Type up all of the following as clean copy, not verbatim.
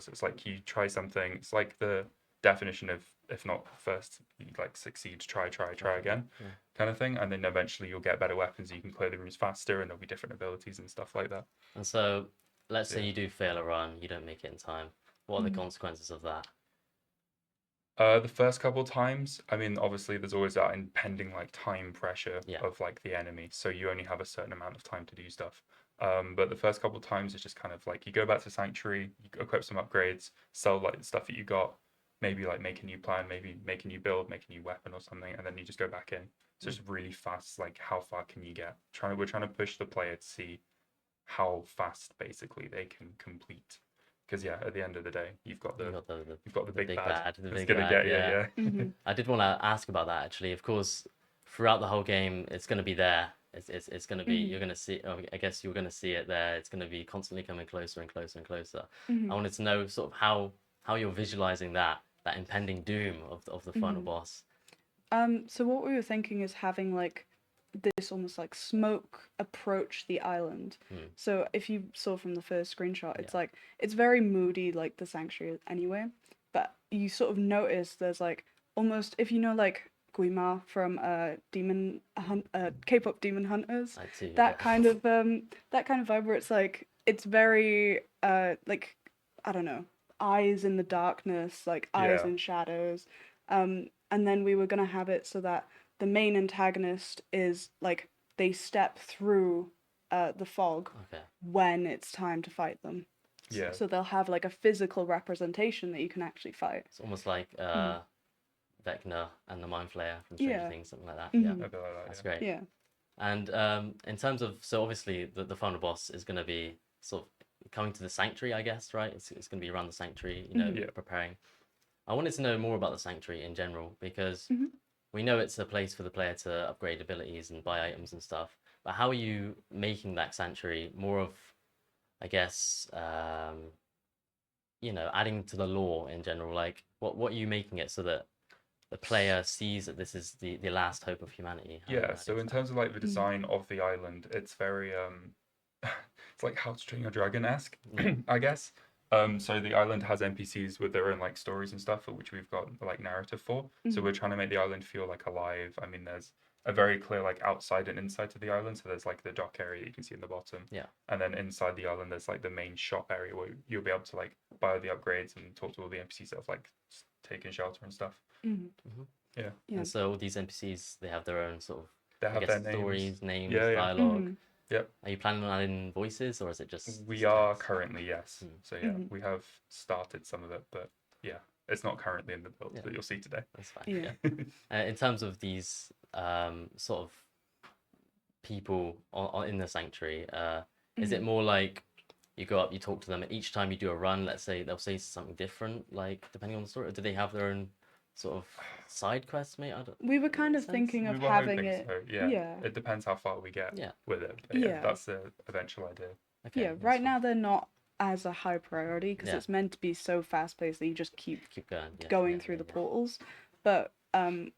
So it's like you try something. It's like the definition of if not first, you like succeed, try again, Yeah. kind of thing. And then eventually you'll get better weapons. You can clear the rooms faster, and there'll be different abilities and stuff like that. And so, let's So say yeah. you do fail a run, you don't make it in time. What are the consequences of that? The first couple times, I mean, obviously, there's always that impending like time pressure Yeah. of like the enemy, so you only have a certain amount of time to do stuff. But the first couple times, it's just kind of like you go back to Sanctuary, you equip some upgrades, sell like the stuff that you got, maybe like make a new plan, maybe make a new build, make a new weapon or something, and then you just go back in. So it's really fast. Like, how far can you get? We're trying to push the player to see how fast basically they can complete. Because yeah, at the end of the day, You got you've got the big big bad bad, the that's big gonna bad, get you. yeah. Yeah. I did want to ask about that actually. Of course, throughout the whole game, it's going to be there. It's going to be, you're going to see, I guess you're going to see it there. It's going to be constantly coming closer and closer and closer. I wanted to know sort of how you're visualizing that impending doom of the final boss. So what we were thinking is having like this almost like smoke approach the island. So if you saw from the first screenshot, it's like it's very moody, like the sanctuary anyway. But you sort of notice there's like almost, if you know like Guima from K-pop Demon Hunters, I too, that kind of vibe where it's like it's very like I don't know, eyes in the darkness, like eyes Yeah. in shadows. And then we were gonna have it so that the main antagonist is like they step through the fog Okay. when it's time to fight them. Yeah. So they'll have like a physical representation that you can actually fight. It's almost like Vecna and the Mind Flayer from Stranger Yeah. Things, something like that. Yeah, A bit like that. that's Yeah. great. Yeah. And in terms of, so obviously the final boss is going to be sort of coming to the sanctuary, I guess, right? It's going to be around the sanctuary, you know, Yeah. preparing. I wanted to know more about the sanctuary in general because we know it's a place for the player to upgrade abilities and buy items and stuff. But how are you making that sanctuary more of, I guess, you know, adding to the lore in general? Like, what are you making it so that the player sees that this is the last hope of humanity? How are you Yeah. adding So to in that? terms of like the design of the island, it's very it's like How to Train Your Dragon-esque, I guess. So the island has NPCs with their own like stories and stuff, for which we've got like narrative for. So we're trying to make the island feel like alive. I mean, there's a very clear like outside and inside to the island. So there's like the dock area you can see in the bottom. Yeah. And then inside the island, there's like the main shop area where you'll be able to like buy the upgrades and talk to all the NPCs that have like taken shelter and stuff. Yeah. Yeah. And so all these NPCs, they have their own sort of, They I have guess, their names. stories, names, Yeah, yeah. dialogue. Yep. Are you planning on adding voices or is it just We are text? currently, yes. So yeah, we have started some of it, but yeah, it's not currently in the build Yeah. that you'll see today. That's fine. Yeah. In terms of these sort of people in the sanctuary, is it more like you go up, you talk to them, and each time you do a run, let's say they'll say something different, like depending on the story, or do they have their own sort of side quests, mate? I don't. We were kind of sense? thinking We of were having hoping it. so, yeah. It depends how far we get Yeah. with it. But yeah, Yeah. that's the eventual idea. Okay. Yeah, that's right fine. now they're not as a high priority because Yeah. it's meant to be so fast paced that you just keep going. Yeah, going yeah, through yeah, the portals. But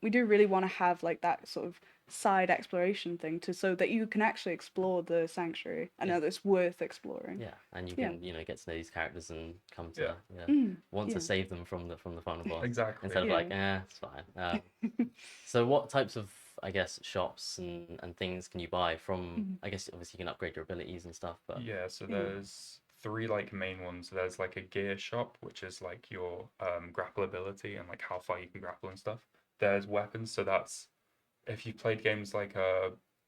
we do really want to have like that sort of side exploration thing to so that you can actually explore the sanctuary and that it's worth exploring. Yeah, and you can you know get to know these characters and come to want to yeah. save them from the final boss. Exactly. Instead of Yeah. like, it's fine. So what types of I guess shops and things can you buy from? I guess obviously you can upgrade your abilities and stuff, but Yeah, so there's three like main ones. There's like a gear shop, which is like your grapple ability and like how far you can grapple and stuff. There's weapons, so that's if you played games like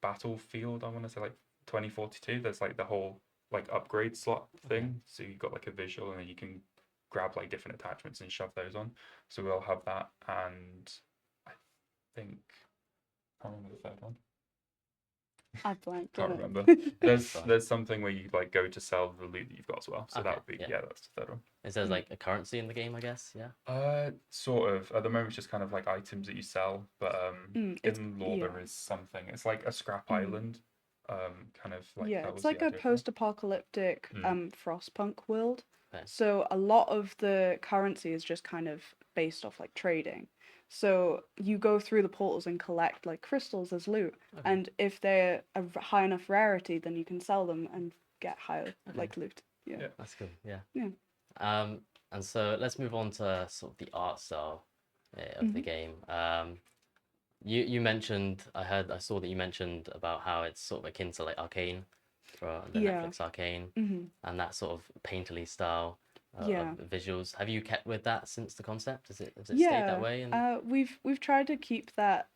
Battlefield, I want to say like 2042, there's like the whole like upgrade slot thing. So you've got like a visual and then you can grab like different attachments and shove those on. So we'll have that, and I think I can't remember the third one. I blanked. Can't on it. remember. Sorry. There's something where you like go to sell the loot that you've got as well. So Okay, that would be yeah. that's the third one. is there like a currency in the game? I guess Sort of. At the moment, it's just kind of like items that you sell, but in lore there is something. It's like a scrap island, kind of like Yeah, that it's was like the a idea for it. post-apocalyptic frostpunk world. Okay. So a lot of the currency is just kind of based off like trading. So you go through the portals and collect like crystals as loot, and if they're a high enough rarity, then you can sell them and get higher like loot. Yeah. that's cool. Yeah. Yeah. And so let's move on to sort of the art style of the game. You mentioned, I saw that you mentioned about how it's sort of akin to like Arcane, for the Netflix Arcane, and that sort of painterly style of visuals. Have you kept with that since the concept? Has it stayed that way? And we've tried to keep that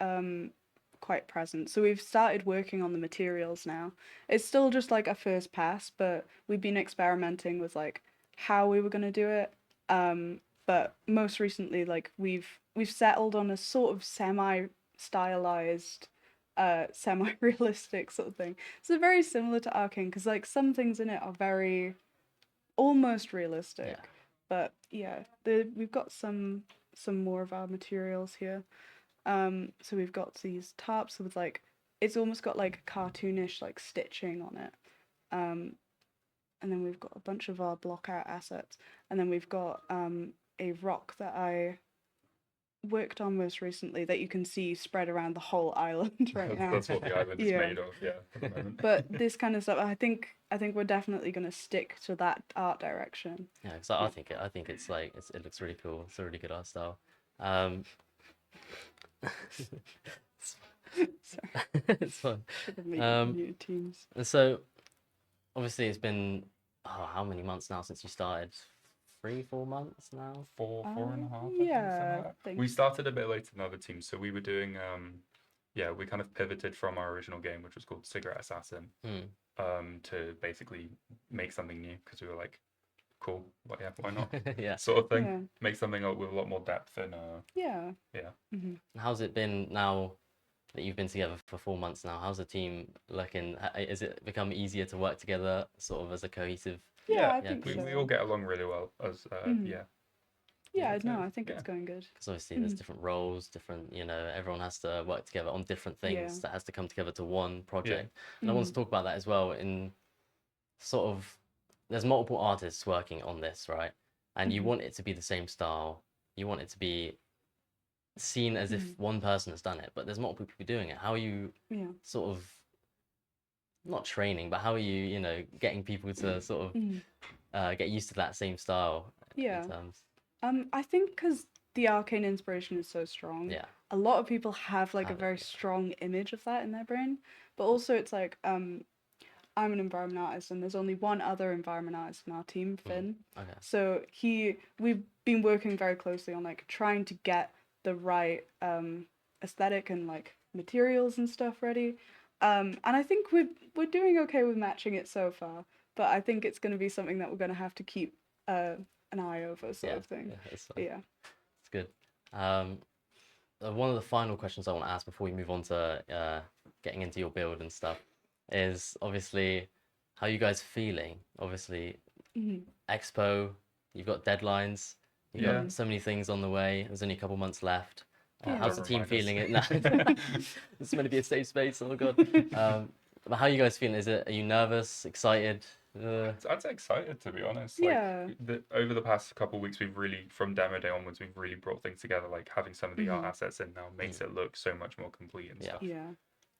quite present. So we've started working on the materials now. It's still just like a first pass, but we've been experimenting with like how we were gonna do it. But most recently, like we've settled on a sort of semi-stylized, semi-realistic sort of thing. So very similar to Arcane, because like some things in it are very almost realistic. But yeah, we've got some more of our materials here. So we've got these tarps with like, it's almost got like cartoonish like stitching on it. And then we've got a bunch of our block art assets. And then we've got a rock that I worked on most recently that you can see spread around the whole island right now. That's what the island is made of, at the moment. But this kind of stuff, I think we're definitely gonna stick to that art direction. Yeah, because I think it's like it looks really cool. It's a really good art style. Sorry. It's fun. New teams. And so, obviously, it's been how many months now since you started? 3-4 months now. 4.5. Yeah. I think. We started a bit later than other teams, so we were doing we kind of pivoted from our original game, which was called Cigarette Assassin, to basically make something new because we were like, cool, but yeah, why not? Sort of thing. Yeah. Make something up with a lot more depth and yeah. Mm-hmm. How's it been now that you've been together for 4 months now? How's the team looking? Is it become easier to work together, sort of as a cohesive? I think so. We all get along really well as I think it's going good. Because obviously there's different roles, different, everyone has to work together on different things that has to come together to one project. And I want to talk about that as well in sort of, there's multiple artists working on this, right? And you want it to be the same style. You want it to be seen as if one person has done it, but there's multiple people doing it. How are you sort of, not training, but how are you, getting people to sort of get used to that same style? I think because the Arcane inspiration is so strong, a lot of people have like a very strong image of that in their brain. But also it's like, I'm an environment artist and there's only one other environment artist in our team, Finn. Okay. So we've been working very closely on like trying to get the right aesthetic and like materials and stuff ready. And I think we're doing okay with matching it so far, but I think it's going to be something that we're going to have to keep an eye over, sort of thing. It's good. One of the final questions I want to ask before we move on to getting into your build and stuff is obviously how you guys feeling. Obviously, Expo, you've got deadlines, you've got so many things on the way. There's only a couple months left. How's the team feeling? It's meant to be a safe space. Oh god. But how are you guys feeling? Are you nervous, excited? I'd say excited, to be honest. Over the past couple of weeks, we've really, from demo day onwards, we've really brought things together. Like having some of the art assets in now makes it look so much more complete and stuff.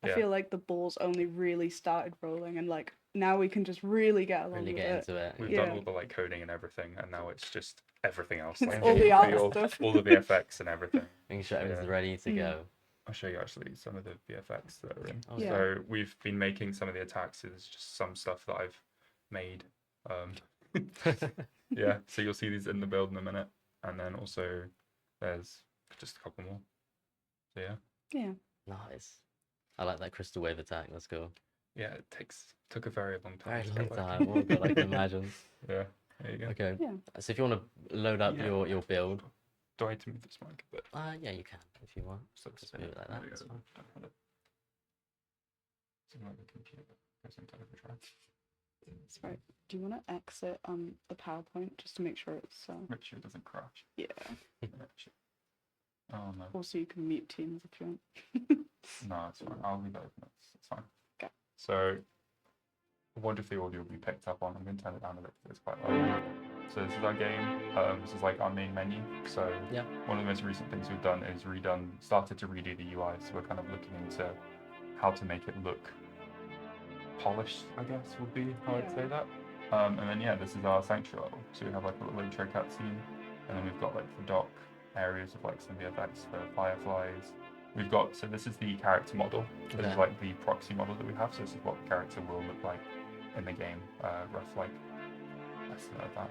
I feel like the balls only really started rolling, and like now we can just really get along with into it. We've done all the like coding and everything, and now it's just everything else. Like all the art stuff, all the VFX and everything. Making sure everything's ready to go. I'll show you actually some of the VFX that are in. So we've been making some of the attacks. There's just some stuff that I've made. So you'll see these in the build in a minute, and then also there's just a couple more. So yeah, nice. I like that crystal wave attack. Let's go. Yeah, it took a very long time. Very long time. Oh god, I can imagine. There you go. Okay. So if you want to load up your build. Do I have to move this mic a bit? Yeah, you can if you want. Just move it like that. That's fine. Sorry. Do you want to exit the PowerPoint just to make sure it's make sure it doesn't crash? Yeah. Oh no. Also, you can mute Teams if you want. No, it's fine. I'll leave it open. It's fine. Okay. So, I wonder if the audio will be picked up on. I'm going to turn it down a bit because it's quite loud. So this is our game. This is like our main menu. So one of the most recent things we've done is started to redo the UI. So we're kind of looking into how to make it look polished, I guess would be how I'd say that. And then yeah, this is our sanctuary level. So we have like a little intro cutscene, and then we've got like the dock areas of like some of the effects for fireflies. We've got, so this is the character model. This is like the proxy model that we have. So this is what the character will look like in the game, rough like estimate of that.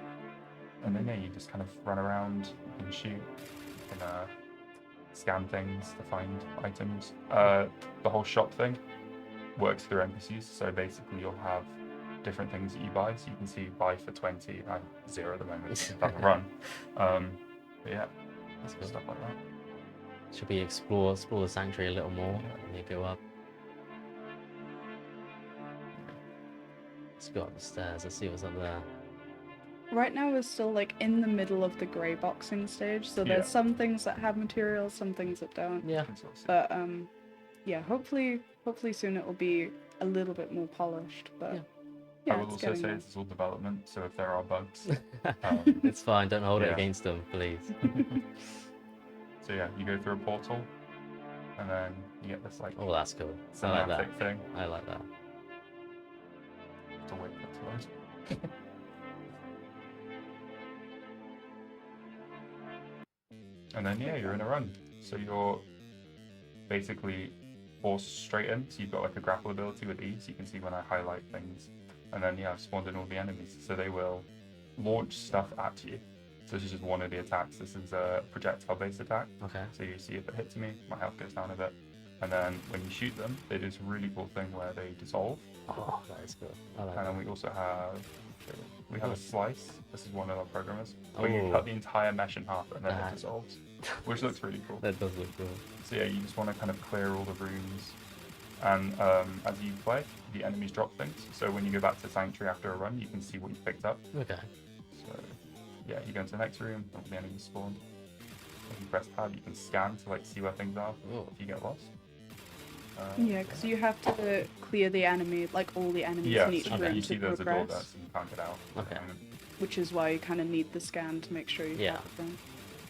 And then yeah, you just kind of run around and shoot. You can scan things to find items. The whole shop thing works through NPCs. So basically, you'll have different things that you buy. So you can see buy for 20. I'm 0 at the moment. It doesn't run. But yeah, That's cool. stuff like that. Should we explore the sanctuary a little more? Yeah. You go up. Let's go up the stairs. Let's see what's up there. Right now we're still like in the middle of the grey boxing stage, so there's some things that have materials, some things that don't. Yeah. But yeah, hopefully soon it will be a little bit more polished. But yeah, I will also say there. this is all development, so if there are bugs, it's fine. Don't hold it against them, please. So yeah, you go through a portal, and then you get this like that's cool. I like that. thing. I like that. To wait for it to load. And then yeah, you're in a run. So you're basically forced straight in. So you've got like a grapple ability with E, so you can see when I highlight things. And then yeah, I've spawned in all the enemies. So they will launch stuff at you. So this is just one of the attacks. This is a projectile-based attack. Okay. So you see if it hits me, my health goes down a bit. And then when you shoot them, they do this really cool thing where they dissolve. Oh, that is cool. I like And that. then we also have a slice. This is one of our programmers. Oh. Where you cut the entire mesh in half and then it dissolves, which looks really cool. That does look cool. So yeah, you just want to kind of clear all the rooms, and as you play, the enemies drop things. So when you go back to Sanctuary after a run, you can see what you picked up. Okay. So yeah, you go into the next room, all the enemies spawn. If you press tab, you can scan to like see where things are if you get lost. Yeah, because you have to clear the enemy, like all the enemies in each room you to see there's a door there, progress. so you can't get out. Okay. Which is why you kind of need the scan to make sure you have everything.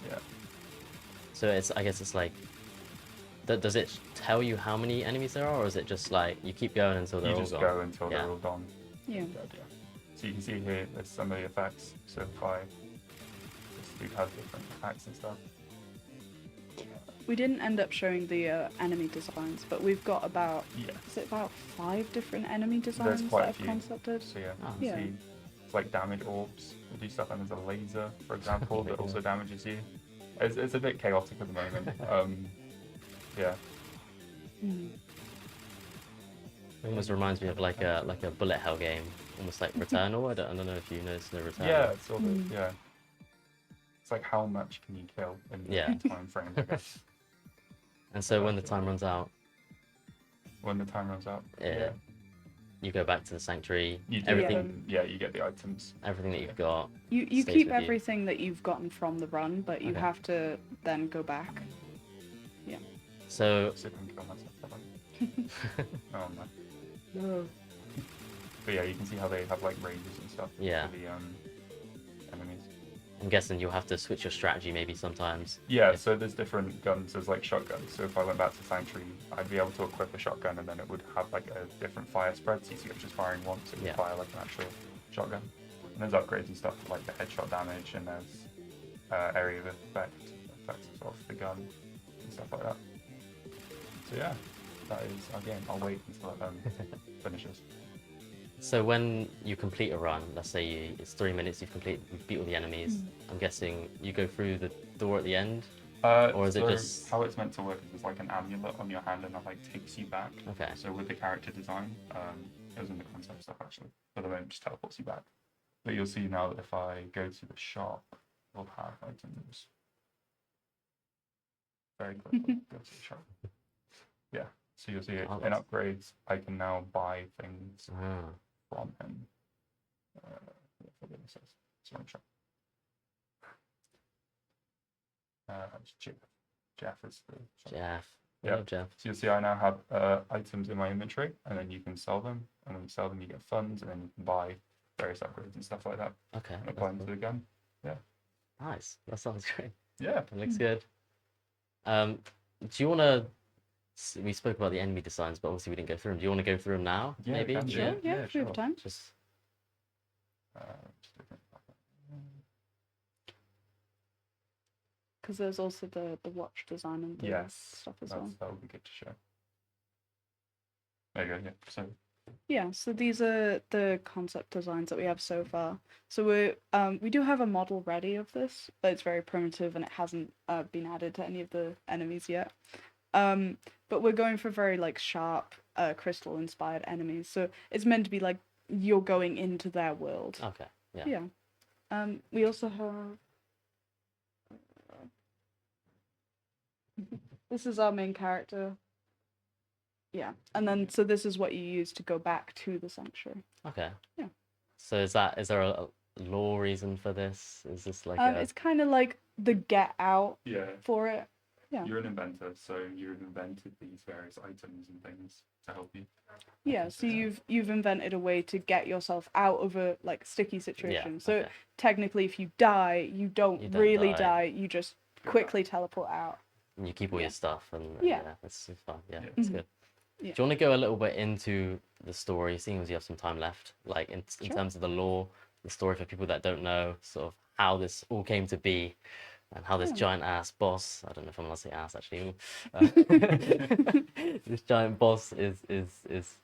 Yeah. So I guess it's like, does it tell you how many enemies there are, or is it just like you keep going until they're all gone? You just go until they're all gone. Yeah. So you can see here, there's some of the effects. So if I just do have different attacks and stuff. We didn't end up showing the enemy designs, but we've got about is it about 5 different enemy designs There's quite that a I've few. concepted. So yeah, you can see it's like damage orbs that do stuff, and there's a laser, for example, that also damages you. It's a bit chaotic at the moment. Yeah. It almost reminds me of like a bullet hell game, almost like Returnal. I don't know if you noticed the Returnal. Yeah, sort of. Yeah. It's like how much can you kill in the time frame, I guess. And so when the time runs out, you go back to the sanctuary. You do everything. you get the items. Everything that you've got. You stays keep with everything that you've gotten from the run, but you have to then go back. Yeah. So. See if I can kill myself. Oh no. No. But yeah, you can see how they have like ranges and stuff. Yeah. For the enemies. I'm guessing you'll have to switch your strategy maybe sometimes. Yeah, so there's different guns. There's like shotguns. So if I went back to Sanctuary, I'd be able to equip a shotgun, and then it would have like a different fire spread. So you see it just firing once, it would fire like an actual shotgun. And there's upgrades and stuff for like the headshot damage, and there's area of effects of the gun and stuff like that. So yeah, that is our game. I'll wait until it finishes. So when you complete a run, let's say it's 3 minutes, you've beat all the enemies. I'm guessing you go through the door at the end, or is it just how it's meant to work? Is there's like an amulet on your hand, and that like takes you back. Okay. So with the character design, it was in the concept stuff actually. But the moment just teleports you back. But you'll see now that if I go to the shop, we'll have items. Very quickly go to the shop. Yeah. So you'll see it in upgrades. I can now buy things from him. Jeff is the Jeff. Yeah, Jeff. So you'll see I now have items in my inventory, and then you can sell them. And when you sell them, you get funds, and then you can buy various upgrades and stuff like that. Okay. And apply them to the gun. Yeah. Nice. That sounds great. Yeah. That looks good. Do you want to? We spoke about the enemy designs, but obviously we didn't go through them. Do you want to go through them now? Yeah, maybe. Yeah, if we have time. Just Just looking at that. Because there's also the watch design and the Yes, stuff as well. that would be good to show. There you go. Yeah. So Yeah, so these are the concept designs that we have so far. So we do have a model ready of this, but it's very primitive and it hasn't been added to any of the enemies yet. But we're going for very like sharp, crystal inspired enemies. So it's meant to be like you're going into their world. Okay. Yeah. Yeah. We also have. This is our main character. Yeah, and then so this is what you use to go back to the sanctuary. Okay. Yeah. So is there a law reason for this? Is this like It's kind of like the get out yeah, for it. Yeah. you're an inventor, so you've invented these various items and things to help you. Yeah, so you've invented a way to get yourself out of a like sticky situation. So okay. technically, if you die, you don't really die. You just quickly teleport out. And you keep all your stuff, and Yeah. that's fun. Yeah, Yeah. it's good. Yeah. Do you want to go a little bit into the story, seeing as you have some time left, like in Sure. terms of the lore, the story for people that don't know, sort of how this all came to be, and how this giant ass boss, I don't know if I'm allowed to say ass actually, this giant boss is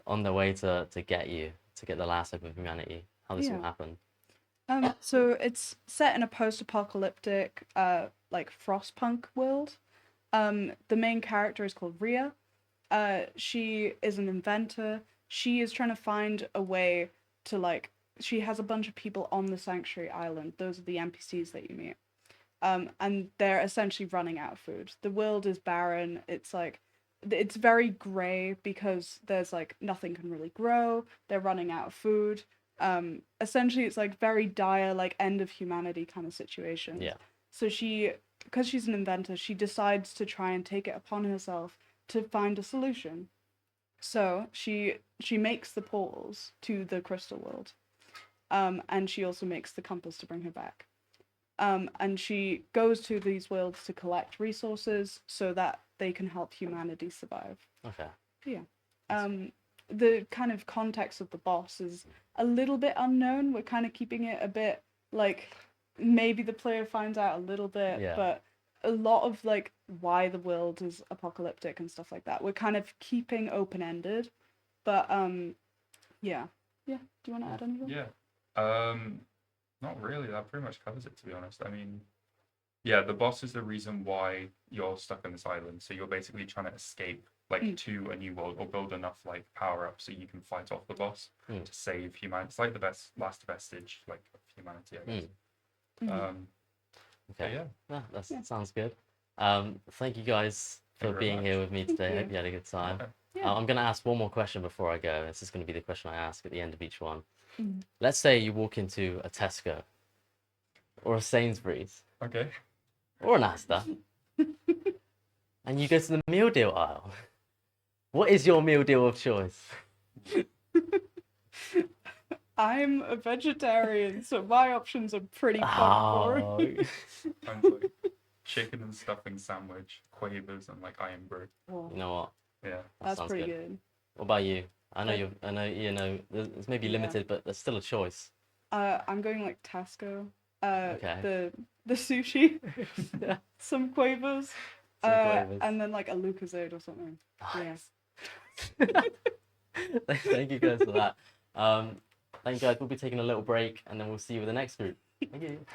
on the way to get you, to get the last hope of humanity, how this all happened. So it's set in a post-apocalyptic, like frostpunk world. The main character is called Rhea. She is an inventor. She is trying to find a way to like. She has a bunch of people on the Sanctuary Island. Those are the NPCs that you meet. And they're essentially running out of food. The world is barren. It's like, it's very grey because there's like nothing can really grow. They're running out of food. Essentially it's like very dire, like end of humanity kind of situation. Yeah. So because she's an inventor, she decides to try and take it upon herself to find a solution. So she makes the portals to the crystal world. And she also makes the compass to bring her back. And she goes to these worlds to collect resources so that they can help humanity survive. Okay. Yeah. The kind of context of the boss is a little bit unknown. We're kind of keeping it a bit like maybe the player finds out a little bit, but a lot of like why the world is apocalyptic and stuff like that, we're kind of keeping open-ended. But yeah. Do you want to add anything? Yeah. Not really. That pretty much covers it, to be honest. I mean, yeah, the boss is the reason why you're stuck on this island. So you're basically trying to escape, like, to a new world or build enough, like, power up so you can fight off the boss to save humanity. It's like the last vestige, like, of humanity, I guess. Okay. Yeah. That sounds good. Thank you guys for being here with me today. I hope you had a good time. Yeah. I'm going to ask one more question before I go. This is going to be the question I ask at the end of each one. Let's say you walk into a Tesco or a Sainsbury's Okay. or an Asda and you go to the meal deal aisle. What is your meal deal of choice? I'm a vegetarian, so my options are pretty boring. Mine's like chicken and stuffing sandwich, quavers, and like iron bread. You know what? Yeah. That's sounds pretty good. What about you? I know you know it's maybe limited, but there's still a choice. I'm going like Tasco. Okay. The sushi, some quavers, Quavers. and then like a Lucozade or something. Nice. Thank you guys for that. Thank you guys. We'll be taking a little break and then we'll see you with the next group. Thank you.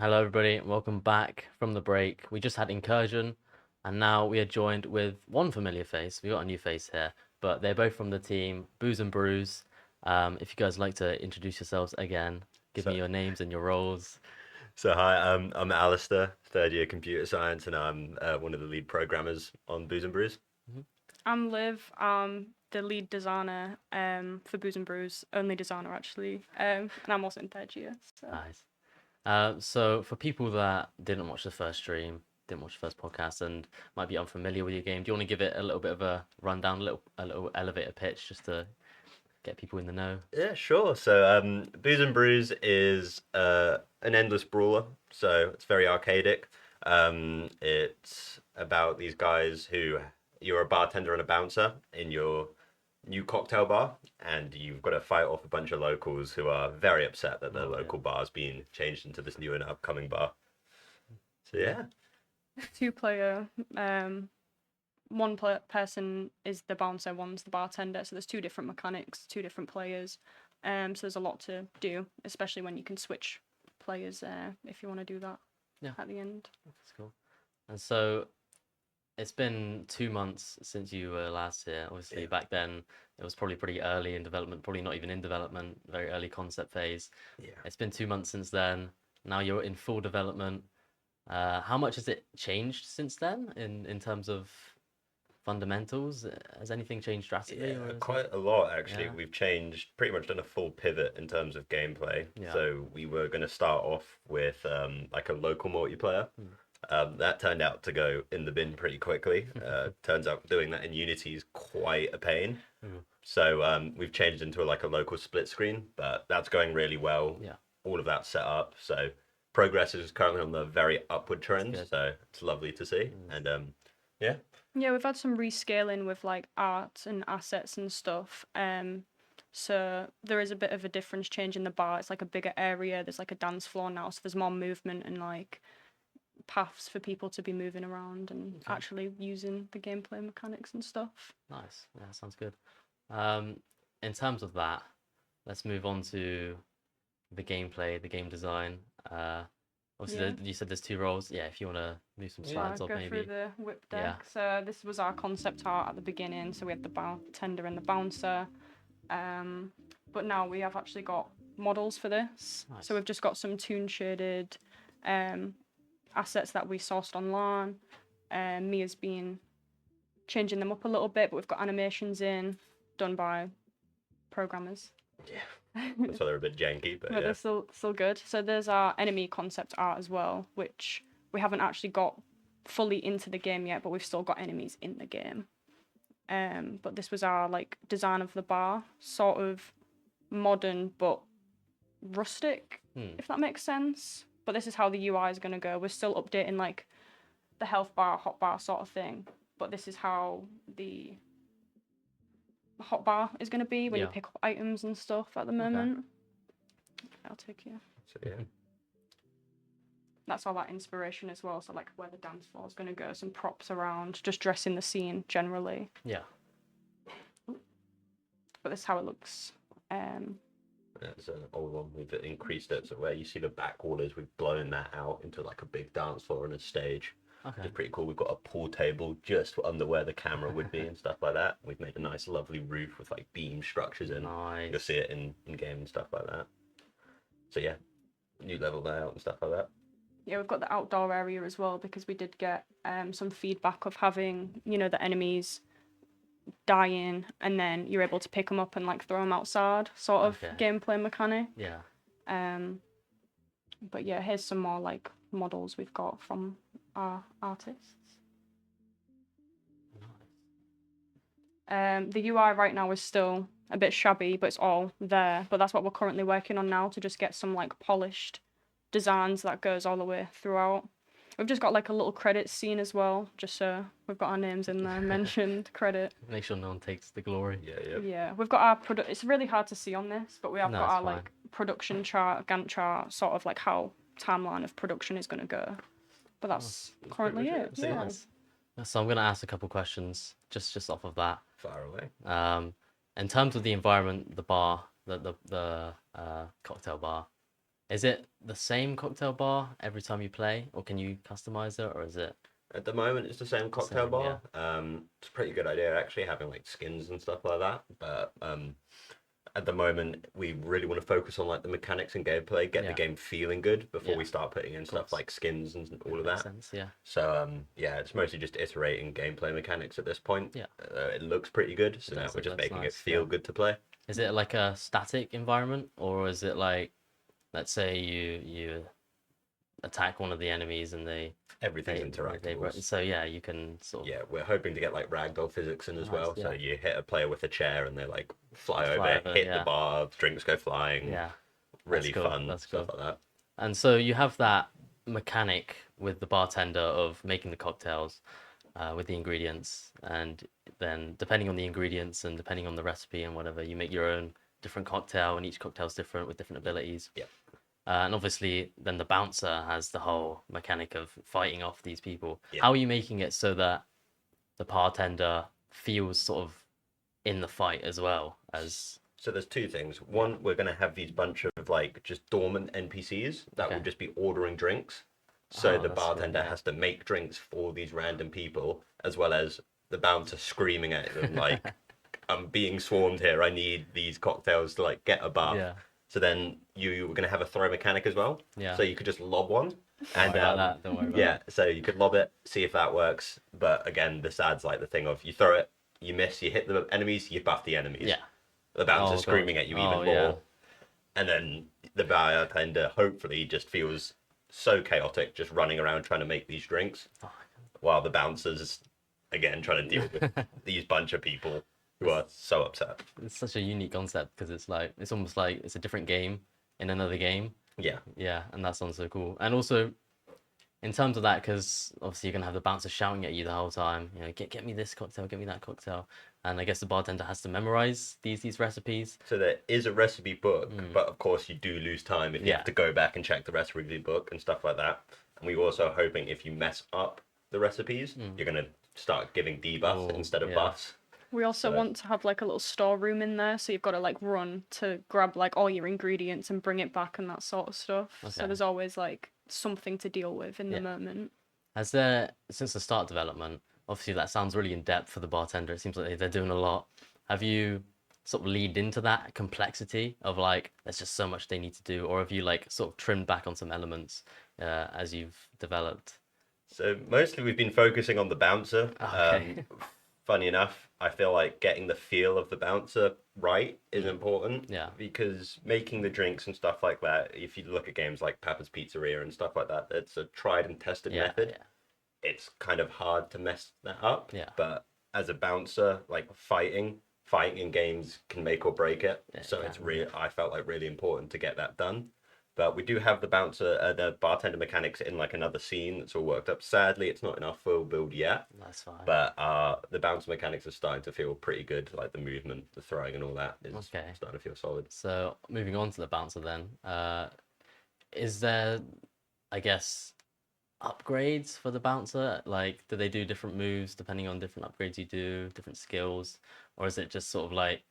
Hello, everybody. Welcome back from the break. We just had Incursion, and now we are joined with one familiar face. We got a new face here, but they're both from the team Booze and Brews. If you guys like to introduce yourselves again, give me your names and your roles. So hi, I'm Alistair, third year computer science, and I'm one of the lead programmers on Booze and Brews. I'm Liv, the lead designer for Booze and Brews, only designer actually, and I'm also in third year. So. Nice. So for people that didn't watch the first stream, didn't watch the first podcast, and might be unfamiliar with your game, do you want to give it a little bit of a rundown, a little elevator pitch, just to get people in the know? Yeah, sure. So Booze and Brews is an endless brawler, so it's very arcadic. It's about these guys who you're a bartender and a bouncer in your new cocktail bar, and you've got to fight off a bunch of locals who are very upset that their local bar's being changed into this new and upcoming bar. So yeah. 2-player, person is the bouncer, one's the bartender, so there's 2 different mechanics, 2 different players. So there's a lot to do, especially when you can switch players if you want to do that at the end. That's cool. And so it's been 2 months since you were last here. Obviously, back then it was probably pretty early in development, probably not even in development, very early concept phase. Yeah. It's been 2 months since then. Now you're in full development. How much has it changed since then in terms of fundamentals? Has anything changed drastically? Yeah, quite a lot actually. Yeah. We've changed, pretty much done a full pivot in terms of gameplay. Yeah. So we were going to start off with like a local multiplayer. That turned out to go in the bin pretty quickly. Turns out doing that in Unity is quite a pain. So we've changed into like a local split screen, but that's going really well. Yeah. All of that's set up. So progress is currently on the very upward trend. So it's lovely to see. And yeah. Yeah, we've had some rescaling with like art and assets and stuff. So there is a bit of a difference change in the bar. It's like a bigger area. There's like a dance floor now, so there's more movement and like paths for people to be moving around and actually using the gameplay mechanics and stuff. Nice. Yeah, sounds good. In terms of that, let's move on to the gameplay, the game design. Obviously, you said there's 2 roles. Yeah, if you want to move some slides up, maybe. Go through the whip deck. So this was our concept art at the beginning. So we had the bartender and the bouncer. But now we have actually got models for this. Nice. So we've just got some toon shaded assets that we sourced online. Mia's been changing them up a little bit, but we've got animations in done by programmers. Yeah. That's why they're a bit janky, but they're still good. So there's our enemy concept art as well, which we haven't actually got fully into the game yet, but we've still got enemies in the game. But this was our like design of the bar, sort of modern but rustic, if that makes sense. But this is how the UI is going to go. We're still updating like the health bar, hot bar sort of thing, but this is how the hot bar is going to be when you pick up items and stuff at the moment. I'll take you. So yeah. That's all that inspiration as well. So like where the dance floor is going to go, some props around, just dressing the scene generally. Yeah. But this is how it looks. It's an old one. We've increased it, so where you see the back wall is, we've blown that out into like a big dance floor and a stage. Okay. It's pretty cool. We've got a pool table just under where the camera would be and stuff like that. We've made a nice, lovely roof with like beam structures in. Nice. You'll see it in game and stuff like that. So yeah, new level layout and stuff like that. Yeah, we've got the outdoor area as well because we did get some feedback of having, you know, the enemies dying and then you're able to pick them up and like throw them outside, sort of gameplay mechanic. Yeah. But yeah, here's some more like models we've got from our artists. Nice. The UI right now is still a bit shabby, but it's all there. But that's what we're currently working on now, to just get some like polished designs that goes all the way throughout. We've just got like a little credit scene as well, just so we've got our names in there mentioned, credit. Make sure no one takes the glory. Yeah, we've got our it's really hard to see on this, but we have got our fine. like production chart, Gantt chart, sort of like how timeline of production is going to go. But that's currently it. Yeah. Nice. So I'm going to ask a couple questions just off of that. Far away. In terms of the environment, the bar, the cocktail bar, is it the same cocktail bar every time you play, or can you customize it, or is it? At the moment, it's the same cocktail bar. Yeah. It's a pretty good idea actually, having like skins and stuff like that. But at the moment, we really want to focus on like the mechanics and gameplay, get the game feeling good before we start putting in stuff like skins and all of that. Sense, yeah. So yeah, it's mostly just iterating gameplay mechanics at this point. Yeah. It looks pretty good, so now we're just making it feel good to play. Is it like a static environment, or is it like, let's say you attack one of the enemies and everything's interactable. So yeah, you can sort of... Yeah, we're hoping to get like ragdoll physics in as well. Yeah. So you hit a player with a chair and they like fly over, hit the bar, drinks go flying. Yeah, really fun. That's stuff like that. And so you have that mechanic with the bartender of making the cocktails with the ingredients, and then depending on the ingredients and depending on the recipe and whatever, you make your own different cocktail, and each cocktail's different with different abilities. Yeah. And obviously, then the bouncer has the whole mechanic of fighting off these people. Yeah. How are you making it so that the bartender feels sort of in the fight as well as? So there's two things. One, we're going to have these bunch of like just dormant NPCs that will just be ordering drinks. So the bartender has to make drinks for these random people, as well as the bouncer screaming at them like, "I'm being swarmed here. I need these cocktails to like get a buff." Yeah. So then you were going to have a throw mechanic as well. Yeah. So you could just lob one. And don't worry about that. So you could lob it, see if that works. But again, this adds like the thing of you throw it, you miss, you hit the enemies, you buff the enemies. Yeah. The bouncer's screaming at you even more. Yeah. And then the bartender hopefully just feels so chaotic, just running around trying to make these drinks, while the bouncer's again trying to deal with these bunch of people who are so upset. It's such a unique concept because it's almost like it's a different game in another game. Yeah. Yeah, and that sounds so cool. And also, in terms of that, because obviously you're gonna have the bouncer shouting at you the whole time. You know, get me this cocktail, get me that cocktail, and I guess the bartender has to memorize these recipes. So there is a recipe book, but of course you do lose time if you have to go back and check the recipe book and stuff like that. And we're also hoping if you mess up the recipes, you're gonna start giving debuffs instead of buffs. We also want to have like a little storeroom in there, so you've got to like run to grab like all your ingredients and bring it back and that sort of stuff. Okay. So there's always like something to deal with in the moment. Has there, since the start development, obviously that sounds really in depth for the bartender, it seems like they're doing a lot. Have you sort of leaned into that complexity of like, there's just so much they need to do, or have you like sort of trimmed back on some elements as you've developed? So mostly we've been focusing on the bouncer. Okay. funny enough, I feel like getting the feel of the bouncer right is important. Yeah. Because making the drinks and stuff like that, if you look at games like Papa's Pizzeria and stuff like that, it's a tried and tested method. It's kind of hard to mess that up. Yeah. But as a bouncer, like fighting in games can make or break it. Yeah, So it's really, I felt like really important to get that done. But we do have the bartender mechanics in like another scene that's all worked up. Sadly, it's not in our full build yet. That's fine. But the bouncer mechanics are starting to feel pretty good. Like the movement, the throwing, and all that is starting to feel solid. So moving on to the bouncer then, is there, I guess, upgrades for the bouncer? Like, do they do different moves depending on different upgrades you do, different skills, or is it just sort of like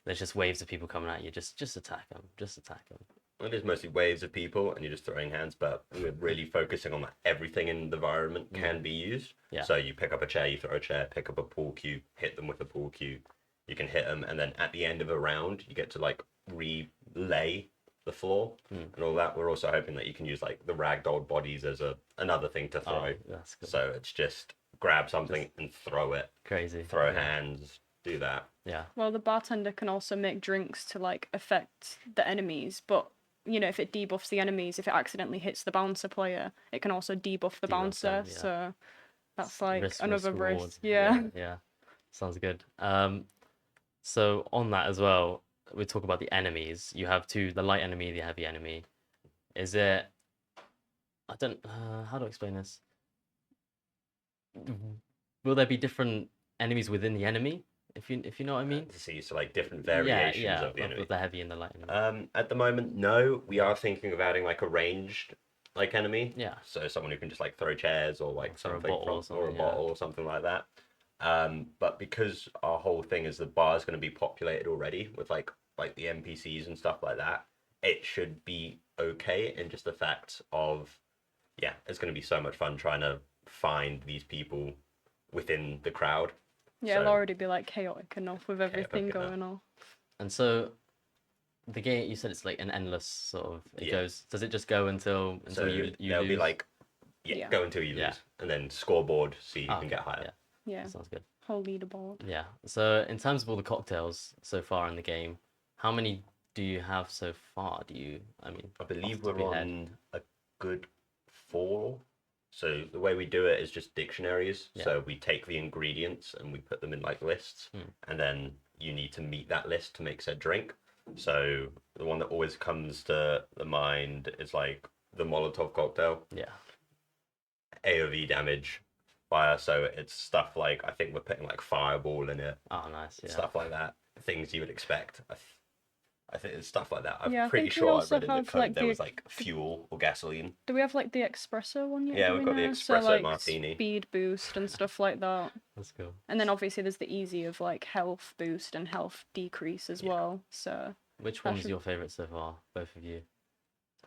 there's just waves of people coming at you, just attack them, just attack them? It is mostly waves of people and you're just throwing hands, but we're really focusing on that everything in the environment can be used. Yeah. So you pick up a chair, you throw a chair, pick up a pool cue, hit them with a pool cue. You can hit them, and then at the end of a round, you get to like relay the floor and all that. We're also hoping that you can use like the ragdoll bodies as another thing to throw. Oh, that's cool. So it's just grab something and throw it. Crazy. Throw hands, do that. Yeah. Well, the bartender can also make drinks to like affect the enemies, but you know, if it debuffs the enemies, if it accidentally hits the bouncer player, it can also debuff the bouncer. Them, yeah. So that's like Risk, another reward. risk. Yeah. Yeah. Sounds good. So on that as well, we talk about the enemies. You have the light enemy, the heavy enemy. Is it? I don't. How do I explain this? Will there be different enemies within the enemy? If you know what I mean? So like different variations of the enemy. Of the heavy and the light enemy. At the moment, no. We are thinking of adding like a ranged like enemy. Yeah. So someone who can just like throw chairs or like Or a something bottle or or a bottle or something like that. But because our whole thing is the bar is going to be populated already with like the NPCs and stuff like that, it should be okay. And just the fact of, it's going to be so much fun trying to find these people within the crowd. Yeah, So- it'll already be like chaotic enough with everything Chaotic enough. going on. And so, the game, you said it's like an endless sort of. It goes. Does it just go until So you there'll be lose? like, Yeah. go until you lose, and then scoreboard, see who Ah, can get okay, higher. Yeah, That sounds good. whole leaderboard. Yeah. So in terms of all the cocktails so far in the game, how many do you have so far? I mean, I believe off the top we're of your head? on a good 4. So the way we do it is just dictionaries. Yeah. So we take the ingredients and we put them in like lists, and then you need to meet that list to make said drink. So the one that always comes to the mind is like the Molotov cocktail, Yeah. AoE damage, fire. So it's stuff like, I think we're putting like fireball in it, Oh, nice. Yeah. stuff like that. Things you would expect. I think it's stuff like that. I'm Yeah, I pretty think we sure I also read in the have, code like, there the- was like fuel or gasoline. Do we have like the espresso one yet? Yeah, do we've we got the know? espresso so, like, martini. Speed boost and stuff like that. That's cool. And then obviously there's the easy of like health boost and health decrease as well. So Which That one's should- your favorite so far? Both of you.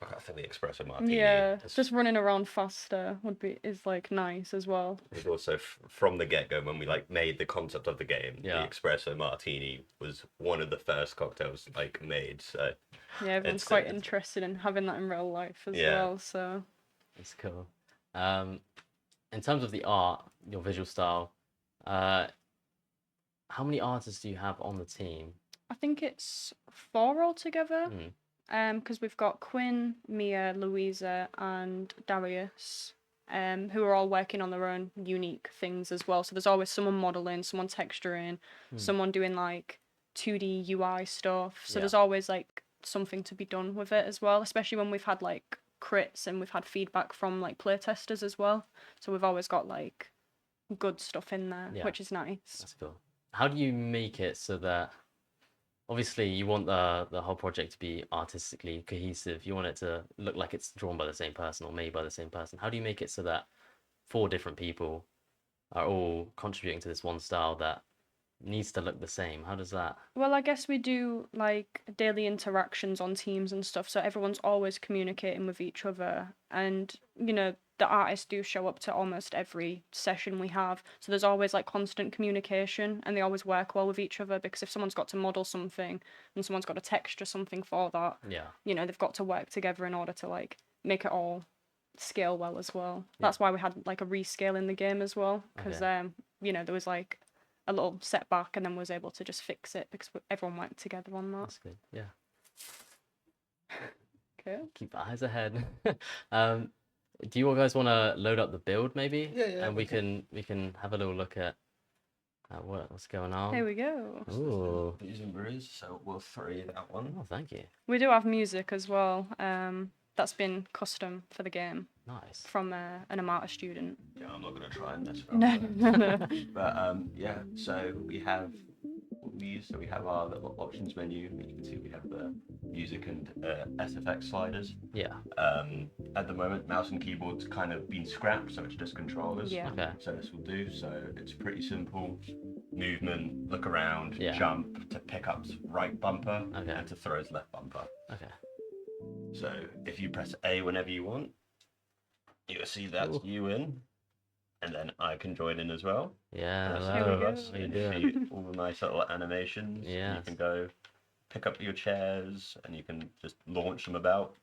I think the espresso martini. yeah, is- just running around faster is like nice as well. was also from the get go when we like made the concept of the game. Yeah. The espresso martini was one of the first cocktails like made. So Yeah, everyone's It's- quite it's- interested in having that in real life as Yeah. well. So That's cool. In terms of the art, your visual style, how many artists do you have on the team? I think it's 4 altogether. Hmm. Because we've got Quinn, Mia, Louisa, and Darius, who are all working on their own unique things as well. So there's always someone modeling, someone texturing, someone doing like 2D UI stuff. So Yeah. there's always like something to be done with it as well, especially when we've had like crits and we've had feedback from like playtesters as well. So we've always got like good stuff in there, Yeah. which is nice. That's cool. How do you make it so that obviously you want the whole project to be artistically cohesive? You want it to look like it's drawn by the same person or made by the same person. How do you make it so that 4 different people are all contributing to this one style that needs to look the same? How does that? Well, I guess we do like daily interactions on teams and stuff, so everyone's always communicating with each other. And, you know, the artists do show up to almost every session we have. So there's always like constant communication and they always work well with each other because if someone's got to model something and someone's got to texture something for that, Yeah. you know, they've got to work together in order to like make it all scale well as well. Yeah. That's why we had like a rescale in the game as well because, Okay. you know, there was like a little setback, and then was able to just fix it because everyone worked together on that. That's good. Yeah. Okay. Keep eyes ahead. Do you guys want to load up the build maybe? Yeah, And we can have a little look at what's going on. There we go. Ooh. Using brews, so we'll throw you that one. Oh, thank you. We do have music as well. That's been custom for the game Nice. from an Amata student. Yeah, I'm not gonna try and mess it up. No. But yeah, so we have what we use. So we have our little options menu. You can see we have the music and SFX sliders. Yeah. At the moment, mouse and keyboard's kind of been scrapped, so it's just controllers. Yeah. Okay. So this will do. So it's pretty simple. Movement, look around, Yeah. jump to pick up's right bumper, Okay. and to throw's left bumper. Okay. So if you press A whenever you want, you'll see that's Ooh. you in, and then I can join in as well. Yeah. That's Here we Hello. go. us. How you You doing? see all the nice little animations. You Yes. can go pick up your chairs and you can just launch them about.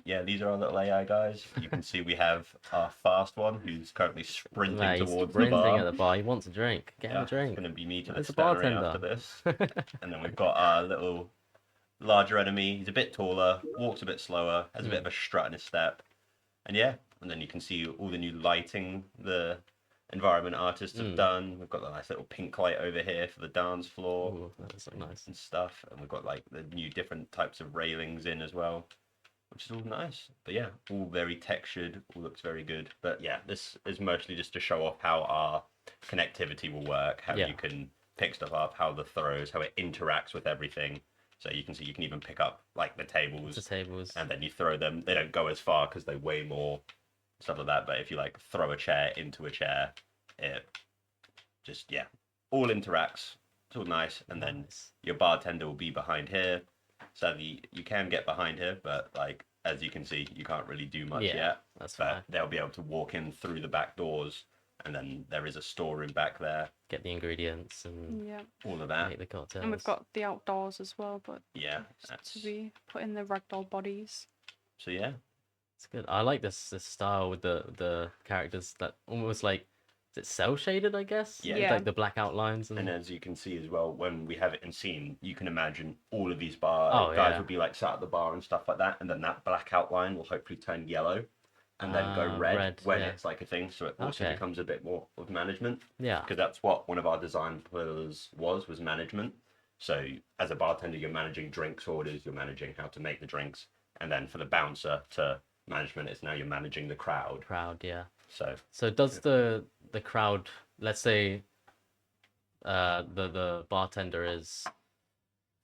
Yeah, these are our little AI guys. You can see we have our fast one who's currently sprinting Mate, he's towards the sprinting bar. at the bar. He wants a drink. Get him Yeah, a drink. It's going to be me to the Where's the Stannery bartender? after this. And then we've got our little larger enemy. He's a bit taller, walks a bit slower, has a bit of a strut in his step. And yeah, and then you can see all the new lighting the environment artists have done. We've got the nice little pink light over here for the dance floor. Ooh, that's so nice. And stuff. And we've got like the new different types of railings in as well, which is all nice. But yeah, all very textured, all looks very good. But yeah, this is mostly just to show off how our connectivity will work, how Yeah. you can pick stuff up, how the throws, how it interacts with everything. So you can see you can even pick up like the tables, The tables. and then you throw them. They don't go as far because they weigh more, stuff like that. But if you like throw a chair into a chair, it just, yeah, all interacts. It's all nice. And then Nice. your bartender will be behind here. Sadly, you can get behind here, but like as you can see, you can't really do much Yeah, yet. that's But fine. they'll be able to walk in through the back doors, and then there is a storeroom back there. Get the ingredients and Yeah. All of that. make the cocktails. And we've got the outdoors as well, but Yeah. just That's, to be put in the ragdoll bodies. so yeah. It's good. I like this style with the characters that almost like, is it cell shaded, I guess? Yeah. With, Yeah. like the black outlines and And as you can see as well, when we have it in scene, you can imagine all of these bar Oh, guys yeah. will be like sat at the bar and stuff like that, and then that black outline will hopefully turn yellow, and then go red, when yeah. it's like a thing. So it also Okay. becomes a bit more of management, yeah. because that's what one of our design pillars was management. So as a bartender, you're managing drinks orders, you're managing how to make the drinks, and then for the bouncer to management, it's now you're managing the crowd. Crowd, yeah. So Does the crowd, let's say the bartender is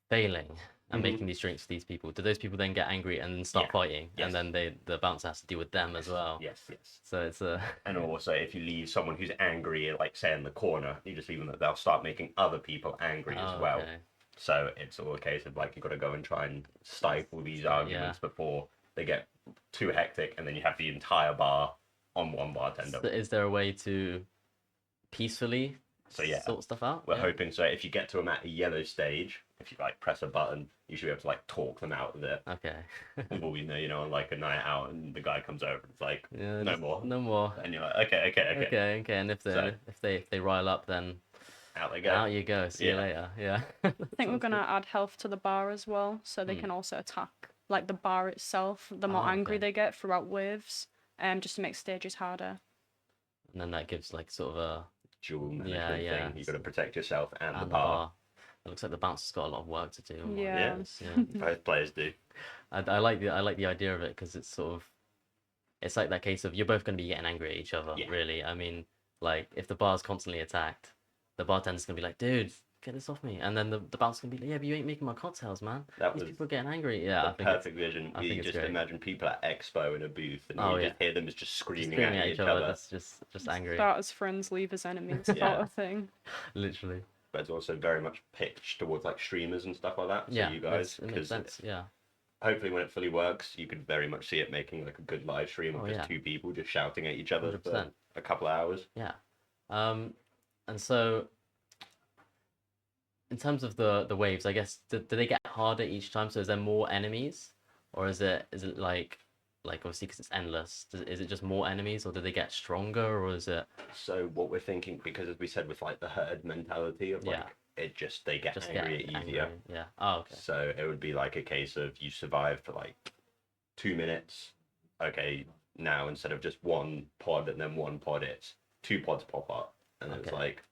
failing and Mhm. making these drinks for these people, do those people then get angry and then start Yeah. fighting? Yes. And then the bouncer has to deal with them as well. yes, yes. So it's a And also, if you leave someone who's angry, like say in the corner, you just leave them, they'll start making other people angry as well. okay. So it's all a case of like you've got to go and try and stifle these arguments before they get too hectic, and then you have the entire bar on one bartender. So is there a way to peacefully So yeah, sort stuff out? we're Yeah. hoping so. If you get to them at a yellow stage, if you like press a button, you should be able to like talk them out of it. Okay. With all you know, on like a night out, and the guy comes over, and it's like, Yeah, no just- more. No more. And you're like, okay. Okay. And if So- they rile up, then Out they go. out you go. See you Yeah. later. Yeah. I think we're gonna add health to the bar as well, so they Hmm. can also attack like the bar itself. The more Ah, angry okay. they get throughout waves, just to make stages harder. And then that gives like sort of a Dual management yeah. thing. You've got to protect yourself and, the and bar. It looks like the bouncer's got a lot of work to do. on Yeah. this, yeah. Both players do. I like the idea of it because it's sort of, it's like that case of you're both going to be getting angry at each other. Yeah. Really, I mean, like if the bar's constantly attacked, the bartender's gonna be like, dude, get this off me, and then the bouncer's gonna be like, yeah, but you ain't making my cocktails, man. That These was people are getting angry. Yeah, the I think it's perfect vision. I think You it's just great. imagine people at Expo in a booth, and Oh, you yeah. just hear them just just screaming, screaming at each other. That's just angry, Start as friends, leave as enemies, Yeah. sort of thing. literally. But it's also very much pitched towards like streamers and stuff like that. So Yeah, you guys, it makes because sense. Yeah, hopefully when it fully works, you could very much see it making like a good live stream of Oh, just yeah. two people just shouting at each other for 100%. a couple of hours. yeah. And so in terms of the waves, I guess do they get harder each time? So is there more enemies, or is it like like obviously because it's endless, is it just more enemies, or do they get stronger, or is it? So what we're thinking, because as we said with like the herd mentality of like they get angrier easier. Yeah. Oh, okay. So it would be like a case of you survive for like 2 minutes. Okay, now instead of just one pod and then one pod, it's two pods pop up, and it's like,